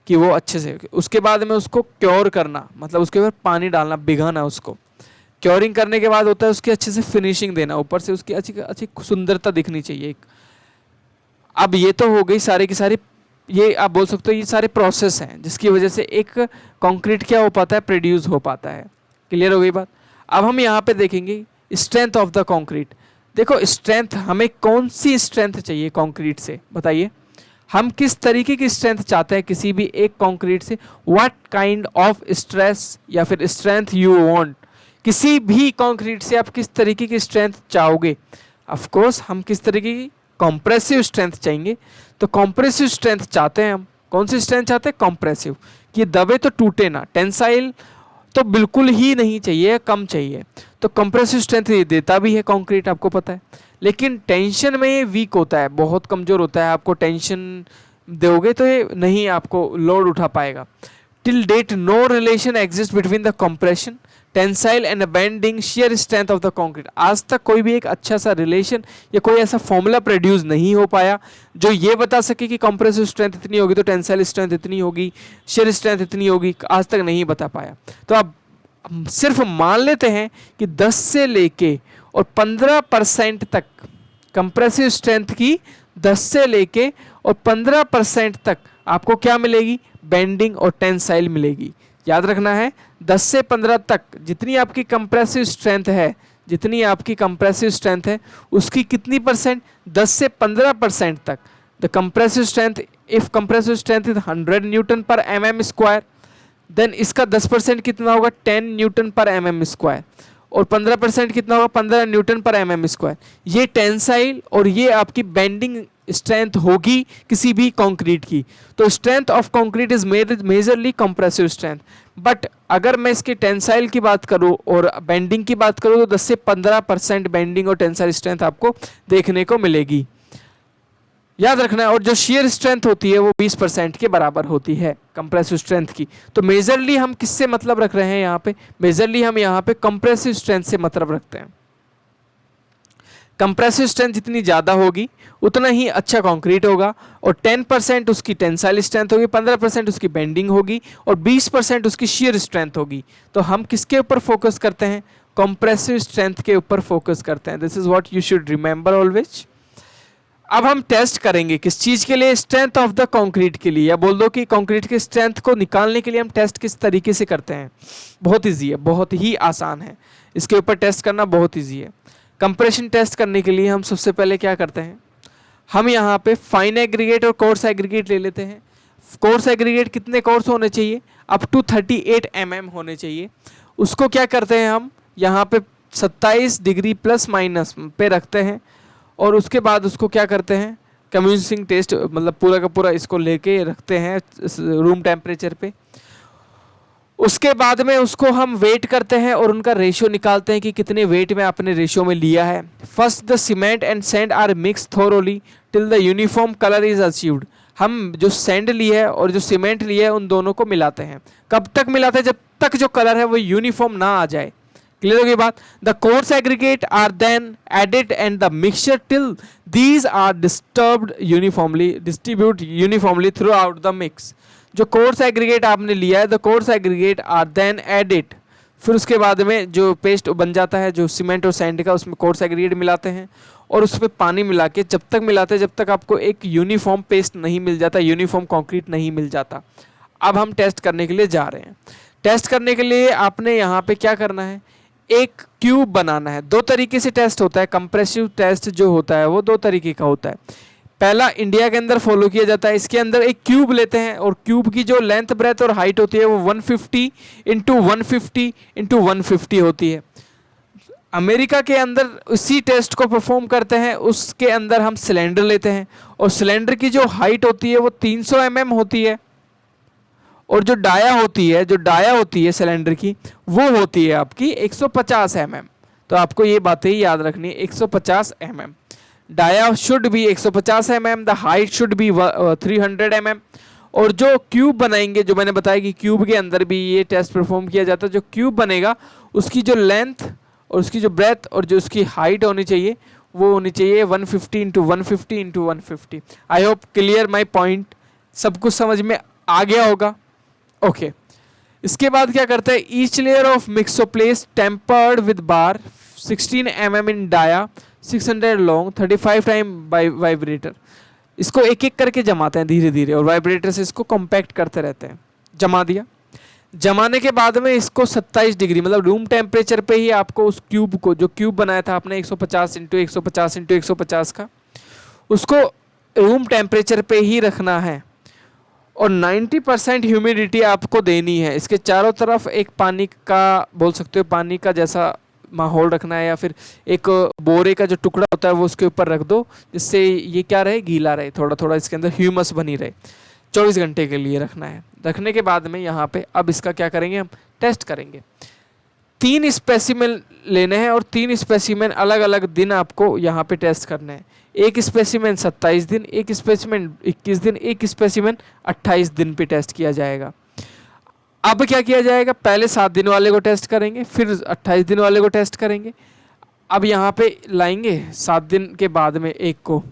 कि वो अच्छे से। उसके बाद में उसको क्योर करना, मतलब उसके ऊपर पानी डालना, भिगाना उसको। क्योरिंग करने के बाद होता है उसकी अच्छे से फिनिशिंग देना, ऊपर से उसकी अच्छी सुंदरता दिखनी चाहिए एक। अब ये तो हो गई सारी की सारी, ये आप बोल सकते हो ये सारे प्रोसेस हैं जिसकी वजह से एक कंक्रीट क्या हो पाता है, प्रोड्यूस हो पाता है। क्लियर हो गई बात। अब हम यहाँ पे देखेंगे स्ट्रेंथ ऑफ द कंक्रीट। देखो स्ट्रेंथ, हमें कौन सी स्ट्रेंथ चाहिए कंक्रीट से, बताइए हम किस तरीके की स्ट्रेंथ चाहते हैं किसी भी एक कंक्रीट से। व्हाट काइंड ऑफ स्ट्रेस या फिर स्ट्रेंथ यू वांट, किसी भी कंक्रीट से आप किस तरीके की स्ट्रेंथ चाहोगे। ऑफ कोर्स हम किस तरीके की कंप्रेसिव स्ट्रेंथ चाहेंगे। तो कंप्रेसिव स्ट्रेंथ चाहते हैं हम। कौन सी स्ट्रेंथ चाहते हैं, कंप्रेसिव, कि दबे तो टूटे ना। टेंसाइल तो बिल्कुल ही नहीं चाहिए, कम चाहिए। तो कंप्रेसिव स्ट्रेंथ ये देता भी है कंक्रीट, आपको पता है, लेकिन टेंशन में ये वीक होता है, बहुत कमज़ोर होता है। आपको टेंशन दोगे तो ये नहीं आपको लोड उठा पाएगा। Till date no relation exist between the compression, tensile and bending shear strength of the concrete. आज तक कोई भी एक अच्छा सा रिलेशन या कोई ऐसा फॉर्मूला प्रोड्यूस नहीं हो पाया जो ये बता सके कि कंप्रेसिव स्ट्रेंथ इतनी होगी तो टेंसाइल स्ट्रेंथ इतनी होगी, शेयर स्ट्रेंथ इतनी होगी। आज तक नहीं बता पाया। तो आप सिर्फ मान लेते हैं कि 10 से लेके और 15% तक कंप्रेसिव स्ट्रेंथ की 10 से लेके और 15% तक आपको क्या मिलेगी, बेंडिंग और टेंसाइल मिलेगी। याद रखना है 10 से 15 तक जितनी आपकी कंप्रेसिव स्ट्रेंथ है, जितनी आपकी कंप्रेसिव स्ट्रेंथ है उसकी कितनी परसेंट, 10 से 15% तक। The compressive strength, if compressive strength is 100 Newton पर mm स्क्वायर, देन इसका 10% कितना होगा, 10 न्यूटन पर mm स्क्वायर, और 15% कितना होगा, 15 न्यूटन पर mm स्क्वायर। ये टेंसाइल और ये आपकी बेंडिंग स्ट्रेंथ होगी किसी भी कंक्रीट की। तो strength of concrete is majorly compressive strength. But अगर मैं इसके टेंसाइल की बात करूं और बेंडिंग की बात करूं तो 10 से 15% बेंडिंग और टेंसाइल स्ट्रेंथ आपको देखने को मिलेगी। याद रखना है। और जो शेयर स्ट्रेंथ होती है वो 20% के बराबर होती है कंप्रेसिव स्ट्रेंथ की। तो मेजरली हम किससे मतलब रख रहे हैं यहाँ पे, मेजरली हम यहाँ पे कंप्रेसिव स्ट्रेंथ से मतलब रखते हैं। कंप्रेसिव स्ट्रेंथ जितनी ज़्यादा होगी उतना ही अच्छा कंक्रीट होगा, और 10% उसकी टेंसाइल स्ट्रेंथ होगी, 15% उसकी बेंडिंग होगी और 20% उसकी शेयर स्ट्रेंथ होगी। तो हम किसके ऊपर फोकस करते हैं, कंप्रेसिव स्ट्रेंथ के ऊपर फोकस करते हैं। This is what you should remember always. अब हम टेस्ट करेंगे किस चीज़ के लिए, स्ट्रेंथ ऑफ द कंक्रीट के लिए, या बोल दो कि कंक्रीट के स्ट्रेंथ को निकालने के लिए हम टेस्ट किस तरीके से करते हैं। बहुत ईजी है, बहुत ही आसान है, इसके ऊपर टेस्ट करना बहुत ईजी है। कंप्रेशन टेस्ट करने के लिए हम सबसे पहले क्या करते हैं, हम यहाँ पे फाइन एग्रीगेट और कोर्स एग्रीगेट ले लेते हैं। कोर्स एग्रीगेट कितने कोर्स होने चाहिए, अप टू 38 mm होने चाहिए। उसको क्या करते हैं हम यहाँ पे 27 डिग्री प्लस माइनस पे रखते हैं और उसके बाद उसको क्या करते हैं कम्यूनिसिंग टेस्ट मतलब पूरा का पूरा इसको लेके रखते हैं रूम टेम्परेचर पे। उसके बाद में उसको हम वेट करते हैं और उनका रेशियो निकालते हैं कि कितने वेट में आपने रेशियो में लिया है। First the cement and sand are mix thoroughly till the uniform colour is achieved. हम जो सैंड ली है और जो सीमेंट ली है उन दोनों को मिलाते हैं। कब तक मिलाते हैं, जब तक जो कलर है वो यूनिफॉर्म ना आ जाए। क्लियर होगी बात। The coarse aggregate are then added and the mixture till these are distribute uniformly throughout the mix. जो कोर्स एग्रीगेट आपने लिया है the coarse aggregate are then added, फिर उसके बाद में जो पेस्ट बन जाता है जो सीमेंट और सैंड का उसमें कोर्स एग्रीगेट मिलाते हैं और उसमें पानी मिला के जब तक मिलाते हैं जब तक आपको एक यूनिफॉर्म पेस्ट नहीं मिल जाता, यूनिफॉर्म कंक्रीट नहीं मिल जाता। अब हम टेस्ट करने के लिए जा रहे हैं। टेस्ट करने के लिए आपने यहाँ पे क्या करना है, एक क्यूब बनाना है। दो तरीके से टेस्ट होता है, कंप्रेसिव टेस्ट जो होता है वो दो तरीके का होता है। पहला इंडिया के अंदर फॉलो किया जाता है, इसके अंदर एक क्यूब लेते हैं और क्यूब की जो लेंथ ब्रेथ और हाइट होती है वो 150 इंटू 150 इंटू 150 होती है। अमेरिका के अंदर उसी टेस्ट को परफॉर्म करते हैं, उसके अंदर हम सिलेंडर लेते हैं और सिलेंडर की जो हाइट होती है वो 300 mm होती है और जो डाया होती है सिलेंडर की वो होती है आपकी 150 mm। तो आपको ये बातें याद रखनी है, 150 mm dia should be 150 mm, the height should be 300 mm। और जो क्यूब बनाएंगे, जो मैंने बताया कि क्यूब के अंदर भी ये टेस्ट परफॉर्म किया जाता है, जो क्यूब बनेगा उसकी जो लेंथ और उसकी जो ब्रेथ और जो उसकी हाइट होनी चाहिए वो होनी चाहिए 150 into 150 into 150। I hope clear my point, सब कुछ समझ में आ गया होगा। ओके इसके बाद क्या करता है, each layer of mix so placed tempered with bar 16 mm इन डाया 600 लॉन्ग 35 टाइम वाइब्रेटर। इसको एक एक करके जमाते हैं धीरे धीरे और वाइब्रेटर से इसको कॉम्पैक्ट करते रहते हैं। जमा दिया, जमाने के बाद में इसको 27 डिग्री मतलब रूम टेम्परेचर पे ही आपको उस क्यूब को, जो क्यूब बनाया था आपने 150 इंटू 150 इंटू 150 का, उसको रूम टेम्परेचर पे ही रखना है और 90% ह्यूमिडिटी आपको देनी है। इसके चारों तरफ एक पानी का, बोल सकते हो पानी का जैसा माहौल रखना है या फिर एक बोरे का जो टुकड़ा होता है वो उसके ऊपर रख दो जिससे ये क्या रहे, गीला रहे, थोड़ा थोड़ा इसके अंदर ह्यूमस बनी रहे। 24 घंटे के लिए रखना है। रखने के बाद में यहाँ पे अब इसका क्या करेंगे, हम टेस्ट करेंगे। 3 स्पेसिमेन लेने हैं और 3 स्पेसिमेन अलग अलग दिन आपको यहाँ पे टेस्ट करने हैं। एक स्पेसिमेन 27 दिन, एक स्पेसिमेन 21 दिन, एक स्पेसिमेन 28 दिन पे टेस्ट किया जाएगा। अब क्या किया जाएगा, पहले 7 दिन वाले को टेस्ट करेंगे, फिर 28 दिन वाले को टेस्ट करेंगे। अब यहाँ पे लाएंगे 7 दिन के बाद में एक को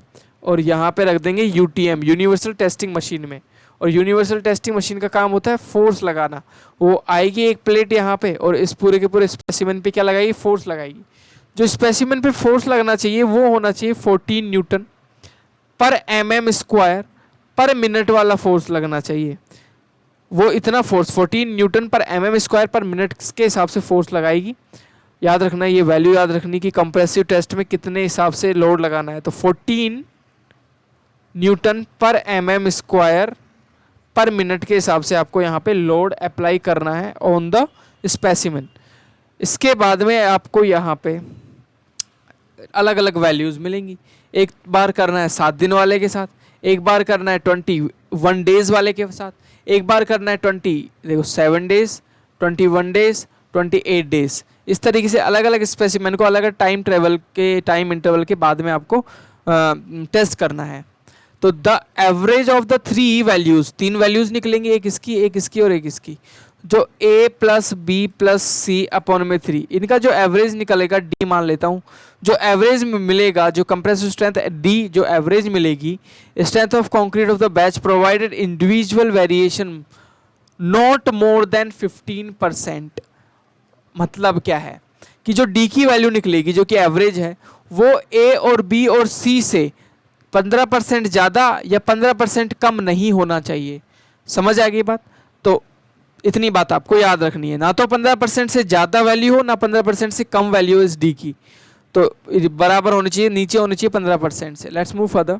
और यहाँ पे रख देंगे UTM यूनिवर्सल टेस्टिंग मशीन में। और यूनिवर्सल टेस्टिंग मशीन का काम होता है फोर्स लगाना। वो आएगी एक प्लेट यहाँ पे और इस पूरे के पूरे स्पेसिमेन पे क्या लगाएगी, फोर्स लगाएगी। जो स्पेसिमेन पे फोर्स लगना चाहिए वो होना चाहिए 14 न्यूटन पर mm² पर मिनट वाला फोर्स लगना चाहिए। वो इतना फोर्स 14 न्यूटन पर mm² पर मिनट के हिसाब से फोर्स लगाएगी। याद रखना, ये वैल्यू याद रखनी कि कंप्रेसिव टेस्ट में कितने हिसाब से लोड लगाना है। तो 14 न्यूटन पर mm² पर मिनट के हिसाब से आपको यहाँ पे लोड अप्लाई करना है ऑन द स्पेसिमेन। इसके बाद में आपको यहाँ पे अलग अलग वैल्यूज़ मिलेंगी। एक बार करना है 7 दिन वाले के साथ, एक बार करना है 21 डेज वाले के साथ, एक बार करना है 7 डेज, 21 डेज, 28 डेज। इस तरीके से अलग अलग स्पेसिमेन को अलग अलग टाइम इंटरवल के बाद में आपको टेस्ट करना है। तो the average of the 3 values, 3 values निकलेंगी, एक इसकी और एक इसकी। जो A + B + C अपॉन में 3, इनका जो एवरेज निकलेगा D मान लेता हूँ। जो एवरेज मिलेगा, जो कंप्रेसिव स्ट्रेंथ D जो एवरेज मिलेगी, strength of concrete of the batch provided individual variation not more than 15%। मतलब क्या है कि जो D की वैल्यू निकलेगी जो कि एवरेज है वो A और B और C से 15% ज़्यादा या 15% कम नहीं होना चाहिए। समझ आ गई बात। तो इतनी बात आपको याद रखनी है, ना तो 15% से ज़्यादा वैल्यू हो, ना 15% से कम वैल्यू इस D की। तो बराबर होनी चाहिए, नीचे होनी चाहिए 15% से। Let's move further.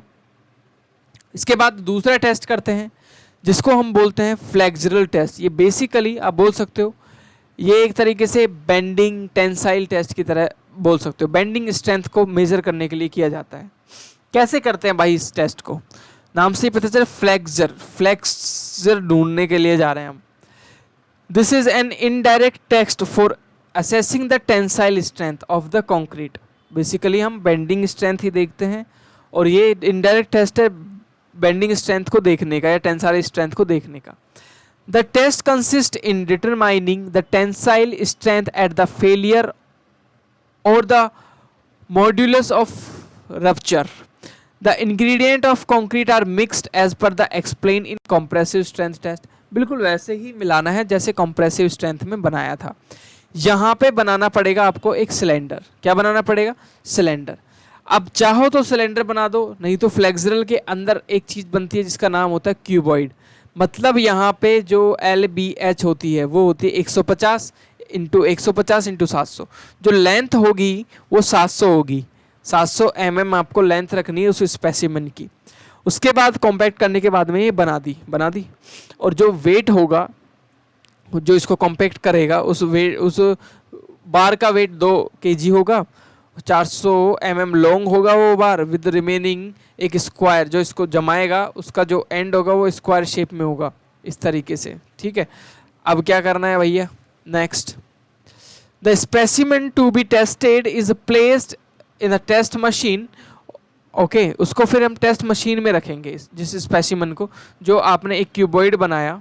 इसके बाद दूसरा टेस्ट करते हैं। जिसको हम बोलते हैं फ्लेक्सुरल टेस्ट। ये बेसिकली आप बोल सकते हो ये एक तरीके से बेंडिंग टेंसाइल टेस्ट की तरह बोल सकते हो। बेंडिंग स्ट्रेंथ को मेजर करने के लिए किया जाता है। कैसे करते हैं भाई इस टेस्ट को? नाम से ही पता चला, फ्लेक्सर ढूंढने के लिए जा रहे हैं हम। This is an indirect test for assessing the tensile strength of the concrete. Basically हम बेंडिंग स्ट्रेंथ ही देखते हैं और ये इनडायरेक्ट टेस्ट है बेंडिंग स्ट्रेंथ को देखने का या टेंसाइल स्ट्रेंथ को देखने का। The test consist in determining the tensile strength at the failure और the modulus of rupture. The ingredient of concrete are mixed as per the explain in compressive strength test. बिल्कुल वैसे ही मिलाना है जैसे कंप्रेसिव स्ट्रेंथ में बनाया था। यहाँ पे बनाना पड़ेगा आपको एक सिलेंडर। क्या बनाना पड़ेगा? सिलेंडर। अब चाहो तो सिलेंडर बना दो, नहीं तो फ्लेक्सुरल के अंदर एक चीज़ बनती है जिसका नाम होता है क्यूबॉइड। मतलब यहाँ पे जो LBH होती है वो होती है 150 इंटू 700। जो लेंथ होगी वो 700 होगी। 700 mm आपको लेंथ रखनी है उस स्पेसिमेन की। उसके बाद कॉम्पैक्ट करने के बाद में ये बना दी और जो वेट होगा जो इसको कॉम्पैक्ट करेगा उस बार का वेट 2 kg होगा। 400 mm लॉन्ग होगा वो बार विद रिमेनिंग एक स्क्वायर जो इसको जमाएगा, उसका जो एंड होगा वो स्क्वायर शेप में होगा इस तरीके से। ठीक है, अब क्या करना है भैया? Next, the specimen to be tested is placed in a test machine. Okay, उसको फिर हम टेस्ट मशीन में रखेंगे जिस स्पेसिमेन को जो आपने एक क्यूबॉइड बनाया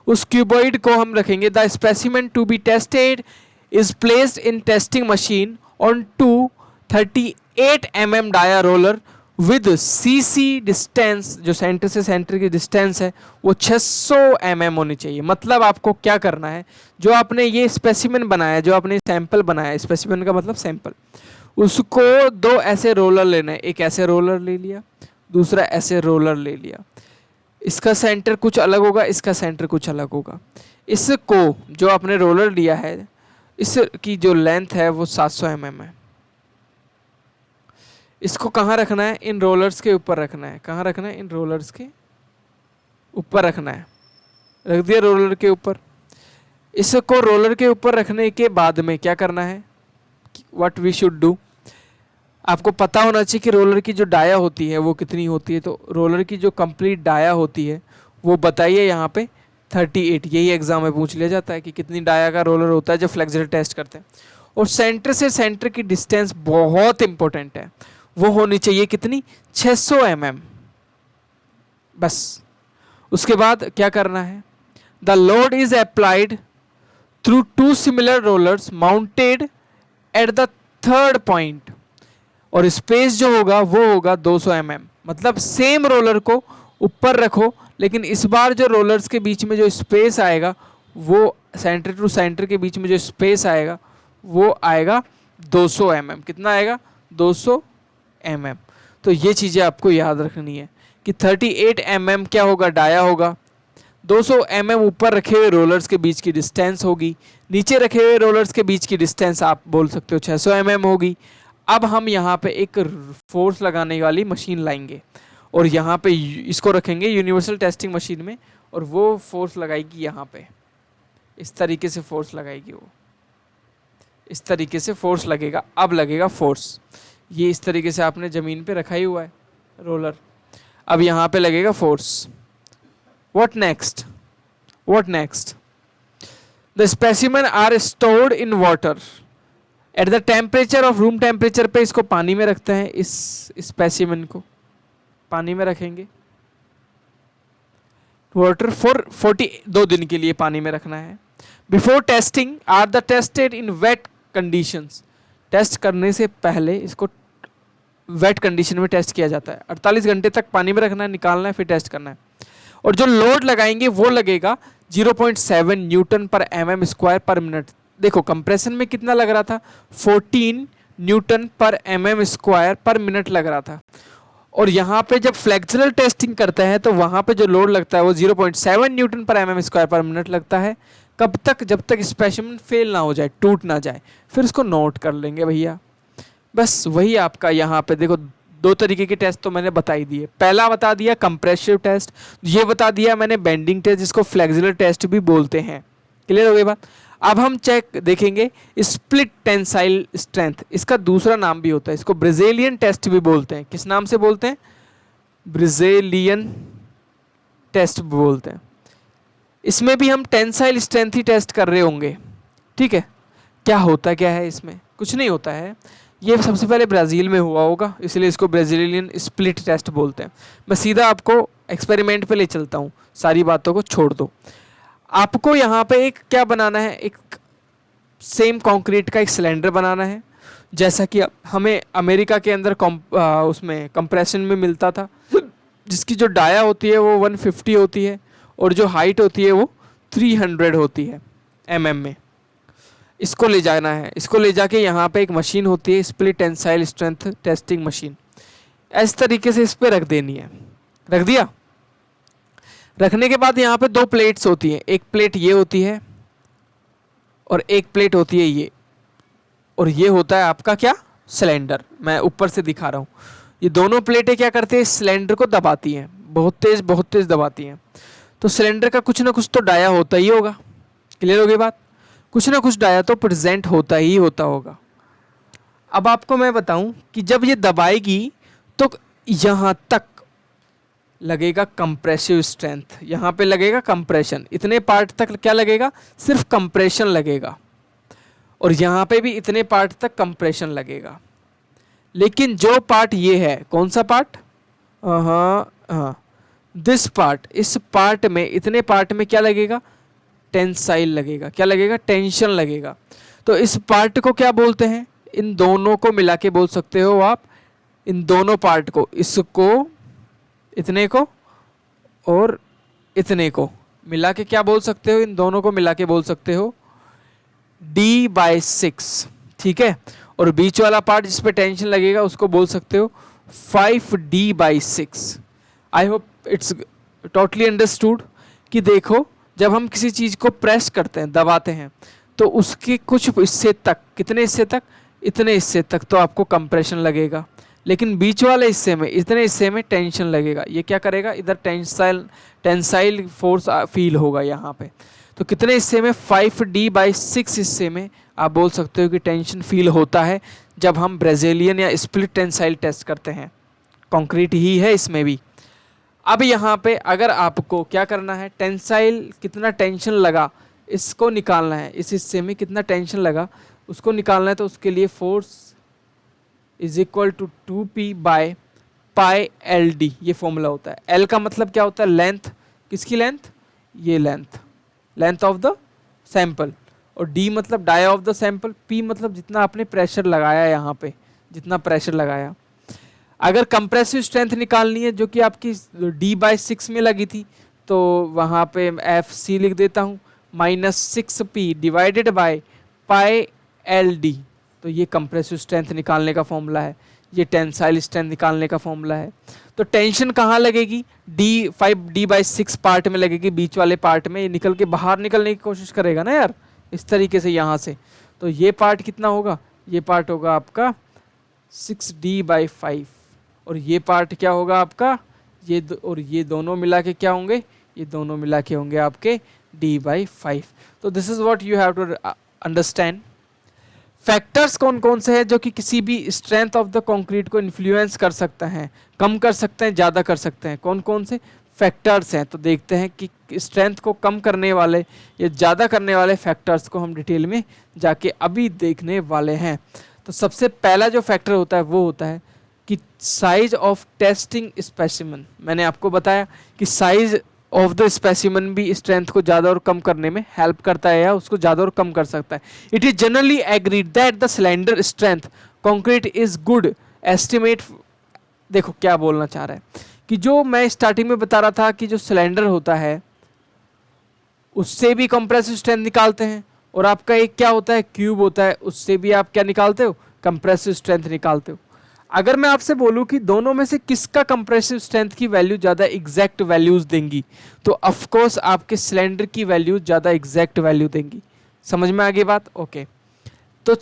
उस क्यूबॉइड को हम रखेंगे। The specimen to be tested is placed in testing machine on 238 mm dia roller with CC distance, जो सेंटर से सेंटर की डिस्टेंस है वो 600 mm होनी चाहिए। मतलब आपको क्या करना है, जो आपने ये स्पेसिमेन बनाया, जो आपने सैंपल बनाया, स्पेसिमेन का मतलब सैंपल, उसको 2 ऐसे रोलर लेना है। एक ऐसे रोलर ले लिया, दूसरा ऐसे रोलर ले लिया। इसका सेंटर कुछ अलग होगा, इसका सेंटर कुछ अलग होगा। इसको जो आपने रोलर लिया है इसकी जो लेंथ है वो 700 mm है। इसको कहाँ रखना है? इन रोलर्स के ऊपर रखना है। कहाँ रखना है? इन रोलर्स के ऊपर रखना है। रख दिया रोलर के ऊपर। इसको रोलर के ऊपर रखने के बाद में क्या करना है? व्हाट वी शुड डू, आपको पता होना चाहिए कि रोलर की जो डाया होती है वो कितनी होती है। तो रोलर की जो कंप्लीट डाया होती है वो बताइए यहाँ पे 38। यही एग्जाम में पूछ लिया जाता है कि कितनी डाया का रोलर होता है जब फ्लेक्सुरल टेस्ट करते हैं। और सेंटर से सेंटर की डिस्टेंस बहुत इंपॉर्टेंट है, वो होनी चाहिए कितनी? 600 mm। बस उसके बाद क्या करना है? The load is applied through 2 similar rollers mounted at the 3rd point और स्पेस जो होगा वो होगा 200 mm। मतलब सेम रोलर को ऊपर रखो, लेकिन इस बार जो रोलर्स के बीच में जो स्पेस आएगा वो सेंटर टू सेंटर के बीच में जो स्पेस आएगा वो आएगा 200 mm। कितना आएगा? 200 mm। तो ये चीज़ें आपको याद रखनी है कि 38 mm क्या होगा? डाया होगा। 200 mm ऊपर रखे हुए रोलर्स के बीच की डिस्टेंस होगी, नीचे रखे हुए रोलर्स के बीच की डिस्टेंस आप बोल सकते हो 600 mm होगी। अब हम यहाँ पे एक फोर्स लगाने वाली मशीन लाएंगे और यहाँ पे इसको रखेंगे यूनिवर्सल टेस्टिंग मशीन में और वो फोर्स लगाएगी यहाँ पे। इस तरीके से फोर्स लगाएगी वो, इस तरीके से फोर्स लगेगा। अब लगेगा फोर्स, ये इस तरीके से आपने ज़मीन पे रखा ही हुआ है रोलर। अब यहाँ पे लगेगा force. What next? The specimen are stored in water at the temperature of room temperature पे इसको पानी में रखते हैं। इस स्पेसिमेन को पानी में रखेंगे। वाटर फॉर 42 दिन के लिए पानी में रखना है। Before testing are the tested in wet conditions. Test करने से पहले इसको वेट कंडीशन में टेस्ट किया जाता है। 48 घंटे तक पानी में रखना है, निकालना है, फिर टेस्ट करना है। और जो लोड लगाएंगे वो लगेगा 0.7 न्यूटन पर mm² पर मिनट। देखो कंप्रेशन में कितना लग रहा था? 14 न्यूटन पर mm² पर मिनट लग रहा था। और यहाँ पे जब फ्लेक्सुरल टेस्टिंग करते हैं तो वहाँ पे जो लोड लगता है वो 0.7 न्यूटन पर mm² पर मिनट लगता है। कब तक? जब तक स्पेसिमेन फेल ना हो जाए, टूट ना जाए। फिर उसको नोट कर लेंगे भैया। बस वही आपका यहाँ पे देखो दो तरीके के टेस्ट तो मैंने बता ही दिए। पहला बता दिया कंप्रेसिव टेस्ट, ये बता दिया मैंने बेंडिंग टेस्ट, जिसको फ्लेक्सुलर टेस्ट भी बोलते हैं। क्लियर हो गई बात। अब हम चेक देखेंगे स्प्लिट टेंसाइल स्ट्रेंथ, इसका दूसरा नाम भी होता है, इसको ब्राजीलियन टेस्ट भी बोलते हैं। किस नाम से बोलते हैं? ब्राजीलियन टेस्ट बोलते हैं। इसमें भी हम टेंसाइल स्ट्रेंथ ही टेस्ट कर रहे होंगे, ठीक है। क्या होता क्या है इसमें? कुछ नहीं होता है, ये सबसे पहले ब्राज़ील में हुआ होगा, इसलिए इसको ब्राज़ीलियन स्प्लिट टेस्ट बोलते हैं। मैं सीधा आपको एक्सपेरिमेंट पे ले चलता हूँ, सारी बातों को छोड़ दो। आपको यहाँ पे एक क्या बनाना है, एक सेम कंक्रीट का एक सिलेंडर बनाना है, जैसा कि हमें अमेरिका के अंदर उसमें कंप्रेशन में मिलता था, जिसकी जो डाया होती है वो 150 होती है और जो हाइट होती है वो 300 होती है में। इसको ले जाना है, इसको ले जाके यहाँ पे एक मशीन होती है, split tensile strength testing machine, इस तरीके से इस पर रख देनी है। रख दिया। रखने के बाद यहाँ पे दो प्लेट्स होती हैं, एक प्लेट ये होती है और एक प्लेट होती है ये, और ये होता है आपका क्या? सिलेंडर। मैं ऊपर से दिखा रहा हूँ। ये दोनों प्लेटें क्या करती हैं? सिलेंडर को दबाती हैं, बहुत तेज़ दबाती हैं। तो सिलेंडर का कुछ ना कुछ तो डाया होता ही होगा। क्लियर हो गई बात? कुछ ना कुछ डाया तो प्रेजेंट होता ही होगा। अब आपको मैं बताऊं कि जब ये दबाएगी तो यहाँ तक लगेगा कंप्रेसिव स्ट्रेंथ, यहाँ पे लगेगा कंप्रेशन, इतने पार्ट तक क्या लगेगा? सिर्फ कंप्रेशन लगेगा, और यहाँ पे भी इतने पार्ट तक कंप्रेशन लगेगा। लेकिन जो पार्ट ये है, कौन सा पार्ट? हाँ, दिस पार्ट, इस पार्ट में, इतने पार्ट में क्या लगेगा? टेंसाइल लगेगा। क्या लगेगा? टेंशन लगेगा। तो इस पार्ट को क्या बोलते हैं? इन दोनों को मिला के बोल सकते हो आप, इन दोनों पार्ट को, इसको, इतने को और इतने को मिला के क्या बोल सकते हो? इन दोनों को मिला के बोल सकते हो D/6, ठीक है। और बीच वाला पार्ट जिस पे टेंशन लगेगा उसको बोल सकते हो 5D/6। I hope it's totally understood कि देखो, जब हम किसी चीज़ को प्रेस करते हैं, दबाते हैं, तो उसके कुछ हिस्से तक, कितने हिस्से तक? इतने हिस्से तक तो आपको कंप्रेशन लगेगा, लेकिन बीच वाले हिस्से में, इतने हिस्से में टेंशन लगेगा। ये क्या करेगा? इधर टेंसाइल फोर्स फील होगा यहाँ पे। तो कितने हिस्से में? 5D/6 हिस्से में आप बोल सकते हो कि टेंशन फील होता है जब हम ब्राज़ीलियन या स्प्लिट टेंसाइल टेस्ट करते हैं। कंक्रीट ही है इसमें भी। अब यहाँ पे अगर आपको क्या करना है, टेंसाइल कितना टेंशन लगा इसको निकालना है, इस हिस्से में कितना टेंशन लगा उसको निकालना है, तो उसके लिए force is equal to 2P/πLD, ये फॉर्मूला होता है। L का मतलब क्या होता है? लेंथ। किसकी लेंथ? ये लेंथ ऑफ द सैंपल। और D मतलब dia of the sample. P मतलब जितना आपने प्रेशर लगाया यहाँ पे, जितना प्रेशर लगाया। अगर कंप्रेसिव स्ट्रेंथ निकालनी है जो कि आपकी D/6 में लगी थी, तो वहाँ पे FC लिख देता हूँ, -6P डिवाइडेड बाय πLD। तो ये कंप्रेसिव स्ट्रेंथ निकालने का फॉर्मूला है, ये टेंसाइल स्ट्रेंथ निकालने का फॉर्मूला है। तो टेंशन कहाँ लगेगी? 5D/6 पार्ट में लगेगी, बीच वाले पार्ट में। ये निकल के बाहर निकलने की कोशिश करेगा ना यार, इस तरीके से यहाँ से। तो ये पार्ट कितना होगा? ये पार्ट होगा आपका 6D/5, और ये पार्ट क्या होगा आपका? और ये दोनों मिला के क्या होंगे? ये दोनों मिला के होंगे आपके D/5। तो this is what you have to understand. Factors कौन कौन से हैं जो कि किसी भी स्ट्रेंथ ऑफ द कंक्रीट को इन्फ्लुएंस कर सकते हैं, कम कर सकते हैं, ज़्यादा कर सकते हैं? कौन कौन से फैक्टर्स हैं? तो देखते हैं कि स्ट्रेंथ को कम करने वाले या ज़्यादा करने वाले फैक्टर्स को हम डिटेल में जाके अभी देखने वाले हैं। तो सबसे पहला जो फैक्टर होता है वो होता है कि साइज ऑफ टेस्टिंग स्पेसिमेन। मैंने आपको बताया कि साइज ऑफ द स्पेसिमेन भी स्ट्रेंथ को ज़्यादा और कम करने में हेल्प करता है, या उसको ज़्यादा और कम कर सकता है। It is generally agreed that the cylinder strength concrete is good estimate. देखो क्या बोलना चाह रहा है कि जो मैं स्टार्टिंग में बता रहा था कि जो सिलेंडर होता है उससे भी कंप्रेसिव स्ट्रेंथ निकालते हैं, और आपका एक क्या होता है? क्यूब होता है, उससे भी आप क्या निकालते हो? कंप्रेसिव स्ट्रेंथ निकालते हो। अगर मैं आपसे बोलूं कि दोनों में से किसका कंप्रेसिव स्ट्रेंथ की वैल्यू ज़्यादा एग्जैक्ट वैल्यूज देंगी, तो ऑफ कोर्स आपके सिलेंडर की वैल्यू ज़्यादा एग्जैक्ट वैल्यू देंगी। समझ में आ गई बात? ओके। तो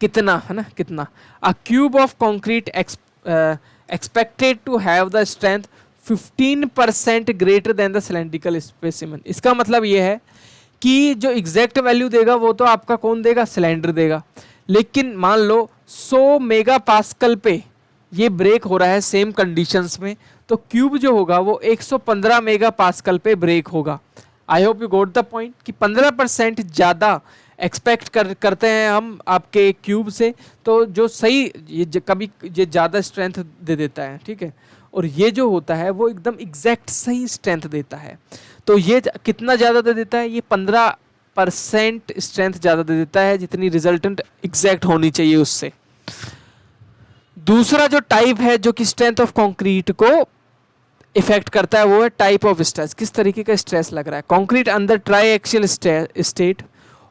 कितना है ना, कितना। A cube of concrete expected to have the strength 15% greater than the cylindrical specimen. इसका मतलब ये है कि जो एग्जैक्ट वैल्यू देगा वो तो आपका कौन देगा, सिलेंडर देगा, लेकिन मान लो 100 मेगा पास्कल पे ये ब्रेक हो रहा है सेम कंडीशंस में, तो क्यूब जो होगा वो 115 मेगा पास्कल पे ब्रेक होगा। I hope you got the point कि 15% ज़्यादा एक्सपेक्ट करते हैं हम आपके क्यूब से, तो जो सही ये कभी ये ज़्यादा स्ट्रेंथ दे देता है, ठीक है, और ये जो होता है वो एकदम एग्जैक्ट सही स्ट्रेंथ देता है। तो ये कितना ज़्यादा दे देता है, ये 15% स्ट्रेंथ ज़्यादा दे देता है जितनी रिजल्टेंट एग्जैक्ट होनी चाहिए उससे। दूसरा जो टाइप है जो कि स्ट्रेंथ ऑफ कंक्रीट को इफेक्ट करता है वो है टाइप ऑफ स्ट्रेस, किस तरीके का स्ट्रेस लग रहा है। Concrete under try axial state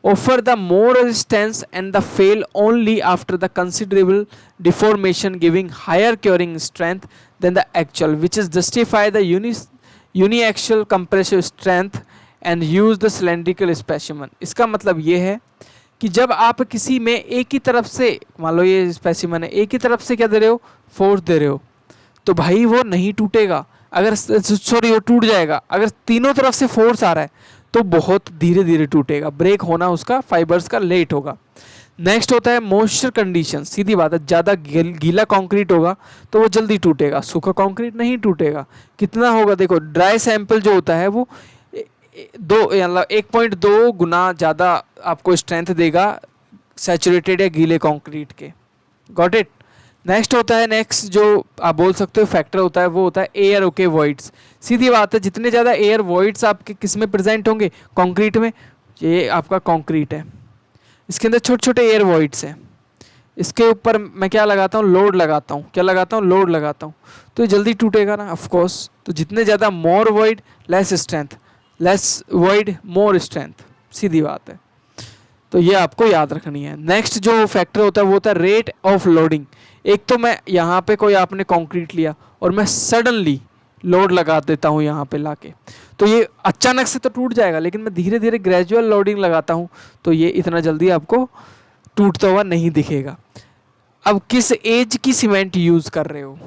offer the more resistance and the fail only after the considerable deformation, giving higher curing strength than the actual, which is justify the uniaxial compressive strength and use the cylindrical specimen। इसका मतलब ये है कि जब आप किसी में एक ही तरफ से, मान लो ये स्पेसिमन है, एक ही तरफ से क्या दे रहे हो, फोर्स दे रहे हो, तो भाई वो नहीं टूटेगा, अगर सॉरी वो टूट जाएगा। अगर तीनों तरफ से फोर्स आ रहा है तो बहुत धीरे धीरे टूटेगा, ब्रेक होना उसका फाइबर्स का लेट होगा। नेक्स्ट होता है मॉइस्चर कंडीशन, सीधी बात है, ज़्यादा गीला कंक्रीट होगा तो वो जल्दी टूटेगा, सूखा कंक्रीट नहीं टूटेगा। कितना होगा, देखो ड्राई सैंपल जो होता है वो 1.2 गुना ज़्यादा आपको स्ट्रेंथ देगा सैचुरेटेड या गीले कंक्रीट के। Got it. नेक्स्ट होता है, नेक्स्ट जो आप बोल सकते हो फैक्टर होता है वो होता है एयर ओके वॉइड्स। सीधी बात है, जितने ज़्यादा एयर वॉइड्स आपके किस में प्रेजेंट होंगे, कंक्रीट में। ये आपका कंक्रीट है, इसके अंदर छोटे छोटे एयर वॉइड्स हैं, इसके ऊपर मैं क्या लगाता हूँ, लोड लगाता हूँ, क्या लगाता हूँ, लोड लगाता हूँ, तो ये जल्दी टूटेगा ना, ऑफ कोर्स। तो जितने ज़्यादा more void less strength, less void more strength, सीधी बात है। तो ये आपको याद रखनी है। नेक्स्ट जो फैक्टर होता है वो होता है रेट ऑफ लोडिंग। एक तो मैं यहाँ पे कोई आपने कंक्रीट लिया और मैं सडनली लोड लगा देता हूँ यहाँ पे लाके, तो ये अचानक से तो टूट जाएगा, लेकिन मैं धीरे धीरे ग्रेजुअल लोडिंग लगाता हूँ तो ये इतना जल्दी आपको टूटता हुआ नहीं दिखेगा। अब किस एज की सीमेंट यूज़ कर रहे हो,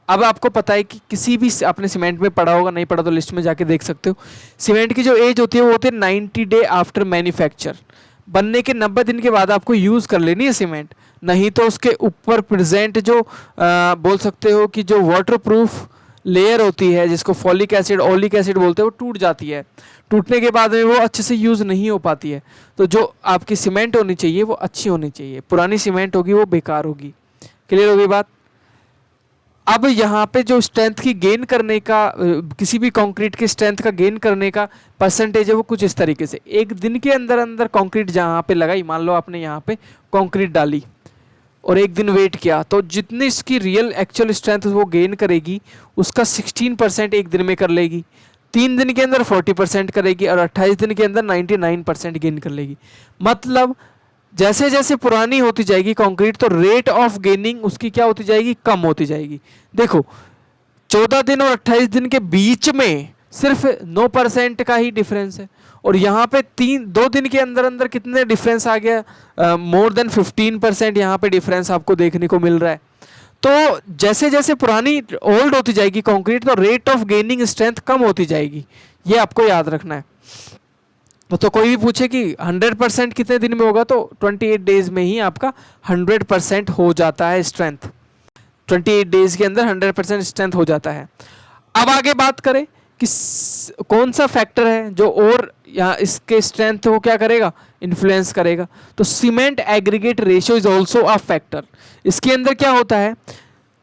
अब आपको पता है कि किसी भी आपने सीमेंट में पढ़ा होगा, नहीं पढ़ा तो लिस्ट में जाके देख सकते हो। सीमेंट की जो एज होती है वो होती है 90 डे आफ्टर मैन्युफैक्चर, बनने के 90 दिन के बाद आपको यूज़ कर लेनी है सीमेंट, नहीं तो उसके ऊपर प्रेजेंट जो बोल सकते हो कि जो वाटरप्रूफ लेयर होती है जिसको फॉलिक एसिड ओलिक एसिड बोलते हैं वो टूट जाती है, टूटने के बाद में वो अच्छे से यूज़ नहीं हो पाती है। तो जो आपकी सीमेंट होनी चाहिए वो अच्छी होनी चाहिए, पुरानी सीमेंट होगी वो बेकार होगी। क्लियर होगी बात। अब यहाँ पे जो स्ट्रेंथ की गेन करने का किसी भी कंक्रीट की स्ट्रेंथ का गेन करने का परसेंटेज है वो कुछ इस तरीके से, एक दिन के अंदर अंदर कंक्रीट जहाँ पे लगाई, मान लो आपने यहाँ पे कंक्रीट डाली और एक दिन वेट किया, तो जितनी इसकी रियल एक्चुअल स्ट्रेंथ वो गेन करेगी उसका 16% एक दिन में कर लेगी, 3 दिन के अंदर 40% करेगी और 28 दिन के अंदर 99% गेन कर लेगी। मतलब जैसे जैसे पुरानी होती जाएगी कंक्रीट तो रेट ऑफ गेनिंग उसकी क्या होती जाएगी, कम होती जाएगी। देखो 14 दिन और 28 दिन के बीच में सिर्फ 9% का ही डिफरेंस है, और यहाँ पे 2 दिन के अंदर अंदर कितने डिफरेंस आ गया, मोर देन 15% यहाँ पे डिफरेंस आपको देखने को मिल रहा है। तो जैसे जैसे पुरानी ओल्ड होती जाएगी कंक्रीट तो रेट ऑफ गेनिंग स्ट्रेंथ कम होती जाएगी, ये आपको याद रखना है। तो कोई भी पूछे कि 100% कितने दिन में होगा, तो 28 डेज में ही आपका 100% हो जाता है स्ट्रेंथ, 28 डेज के अंदर 100% स्ट्रेंथ हो जाता है। अब आगे बात करें कि कौन सा फैक्टर है जो और यहाँ इसके स्ट्रेंथ को क्या करेगा, इन्फ्लुएंस करेगा। तो cement aggregate ratio is also a factor. इसके अंदर क्या होता है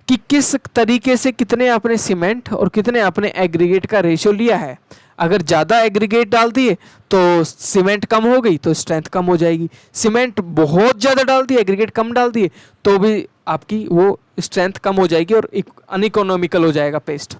कि किस तरीके से कितने आपने सीमेंट और कितने आपने एग्रीगेट का रेशियो लिया है। अगर ज़्यादा एग्रीगेट डाल दिए तो सीमेंट कम हो गई तो स्ट्रेंथ कम हो जाएगी, सीमेंट बहुत ज़्यादा डाल दिए एग्रीगेट कम डाल दिए तो भी आपकी वो स्ट्रेंथ कम हो जाएगी और अनइकोनॉमिकल हो जाएगा पेस्ट।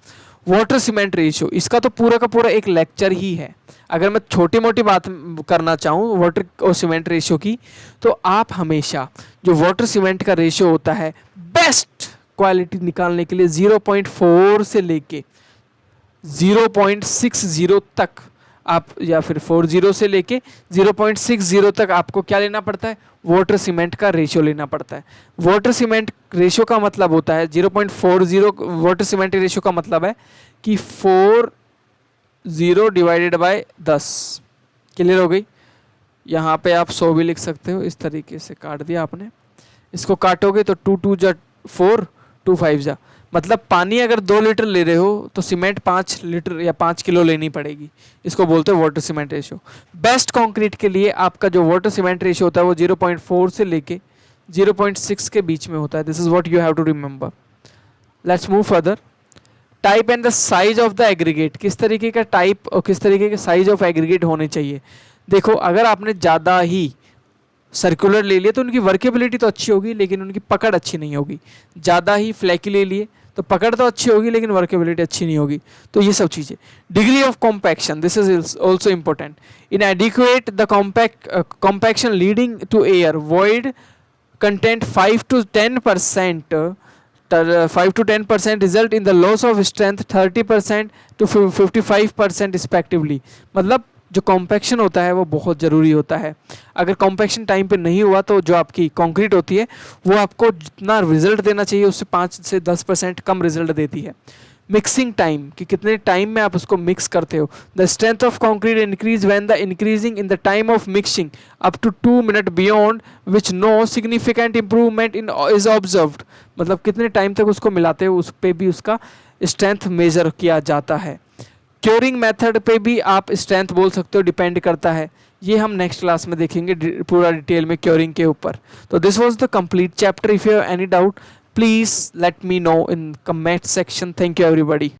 वाटर सीमेंट रेशियो, इसका तो पूरा का पूरा एक लेक्चर ही है। अगर मैं छोटी मोटी बात करना चाहूँ वाटर और सीमेंट रेशियो की, तो आप हमेशा जो वाटर सीमेंट का रेशियो होता है बेस्ट क्वालिटी निकालने के लिए 0.4 से लेके 0.60 तक आप या फिर 40 से लेके 0.60 तक आपको क्या लेना पड़ता है, वाटर सीमेंट का रेशियो लेना पड़ता है। वाटर सीमेंट रेशियो का मतलब होता है 0.40, वाटर सीमेंट रेशियो का मतलब है कि 40 डिवाइडेड बाय 10। क्लियर हो गई। यहाँ पे आप 100 भी लिख सकते हो, इस तरीके से काट दिया आपने। इसको काटोगे तो 2 2 जा 4, 2 5 जा, मतलब पानी अगर 2 लीटर ले रहे हो तो सीमेंट 5 लीटर या 5 किलो लेनी पड़ेगी। इसको बोलते हैं water cement ratio. Best concrete के लिए आपका जो वाटर सीमेंट रेशियो होता है वो 0.4 से लेके 0.6 के बीच में होता है। This is what you have to remember. Let's move further. Type and the size of the aggregate, किस तरीके का टाइप और किस तरीके के साइज ऑफ एग्रीगेट होने चाहिए। देखो, अगर आपने ज़्यादा ही सर्कुलर ले लिए तो उनकी वर्केबिलिटी तो अच्छी होगी लेकिन उनकी पकड़ अच्छी नहीं होगी। ज़्यादा ही फ्लैकी ले लिए तो पकड़ तो अच्छी होगी लेकिन वर्केबिलिटी अच्छी नहीं होगी। तो ये सब चीज़ें। Degree of compaction, this is also important. Inadequate the compaction leading to air void content 5 to 10%, 5 to 10% result in the loss of strength 30% to 55% respectively. मतलब जो कॉम्पैक्शन होता है वो बहुत ज़रूरी होता है। अगर कॉम्पैक्शन टाइम पे नहीं हुआ तो जो आपकी कंक्रीट होती है वो आपको जितना रिजल्ट देना चाहिए उससे 5 से 10% कम रिजल्ट देती है। मिक्सिंग टाइम, कि कितने टाइम में आप उसको मिक्स करते हो। The strength of concrete increase when the increasing in the time of mixing up to 2 minute beyond which no significant improvement in is observed. मतलब कितने टाइम तक उसको मिलाते हो उस पर भी उसका स्ट्रेंथ मेजर किया जाता है। क्योरिंग मेथड पे भी आप स्ट्रेंथ बोल सकते हो, डिपेंड करता है। ये हम नेक्स्ट क्लास में देखेंगे पूरा डिटेल में क्योरिंग के ऊपर। तो this was the complete chapter. If you have any doubt please let me know in comment section. Thank you everybody.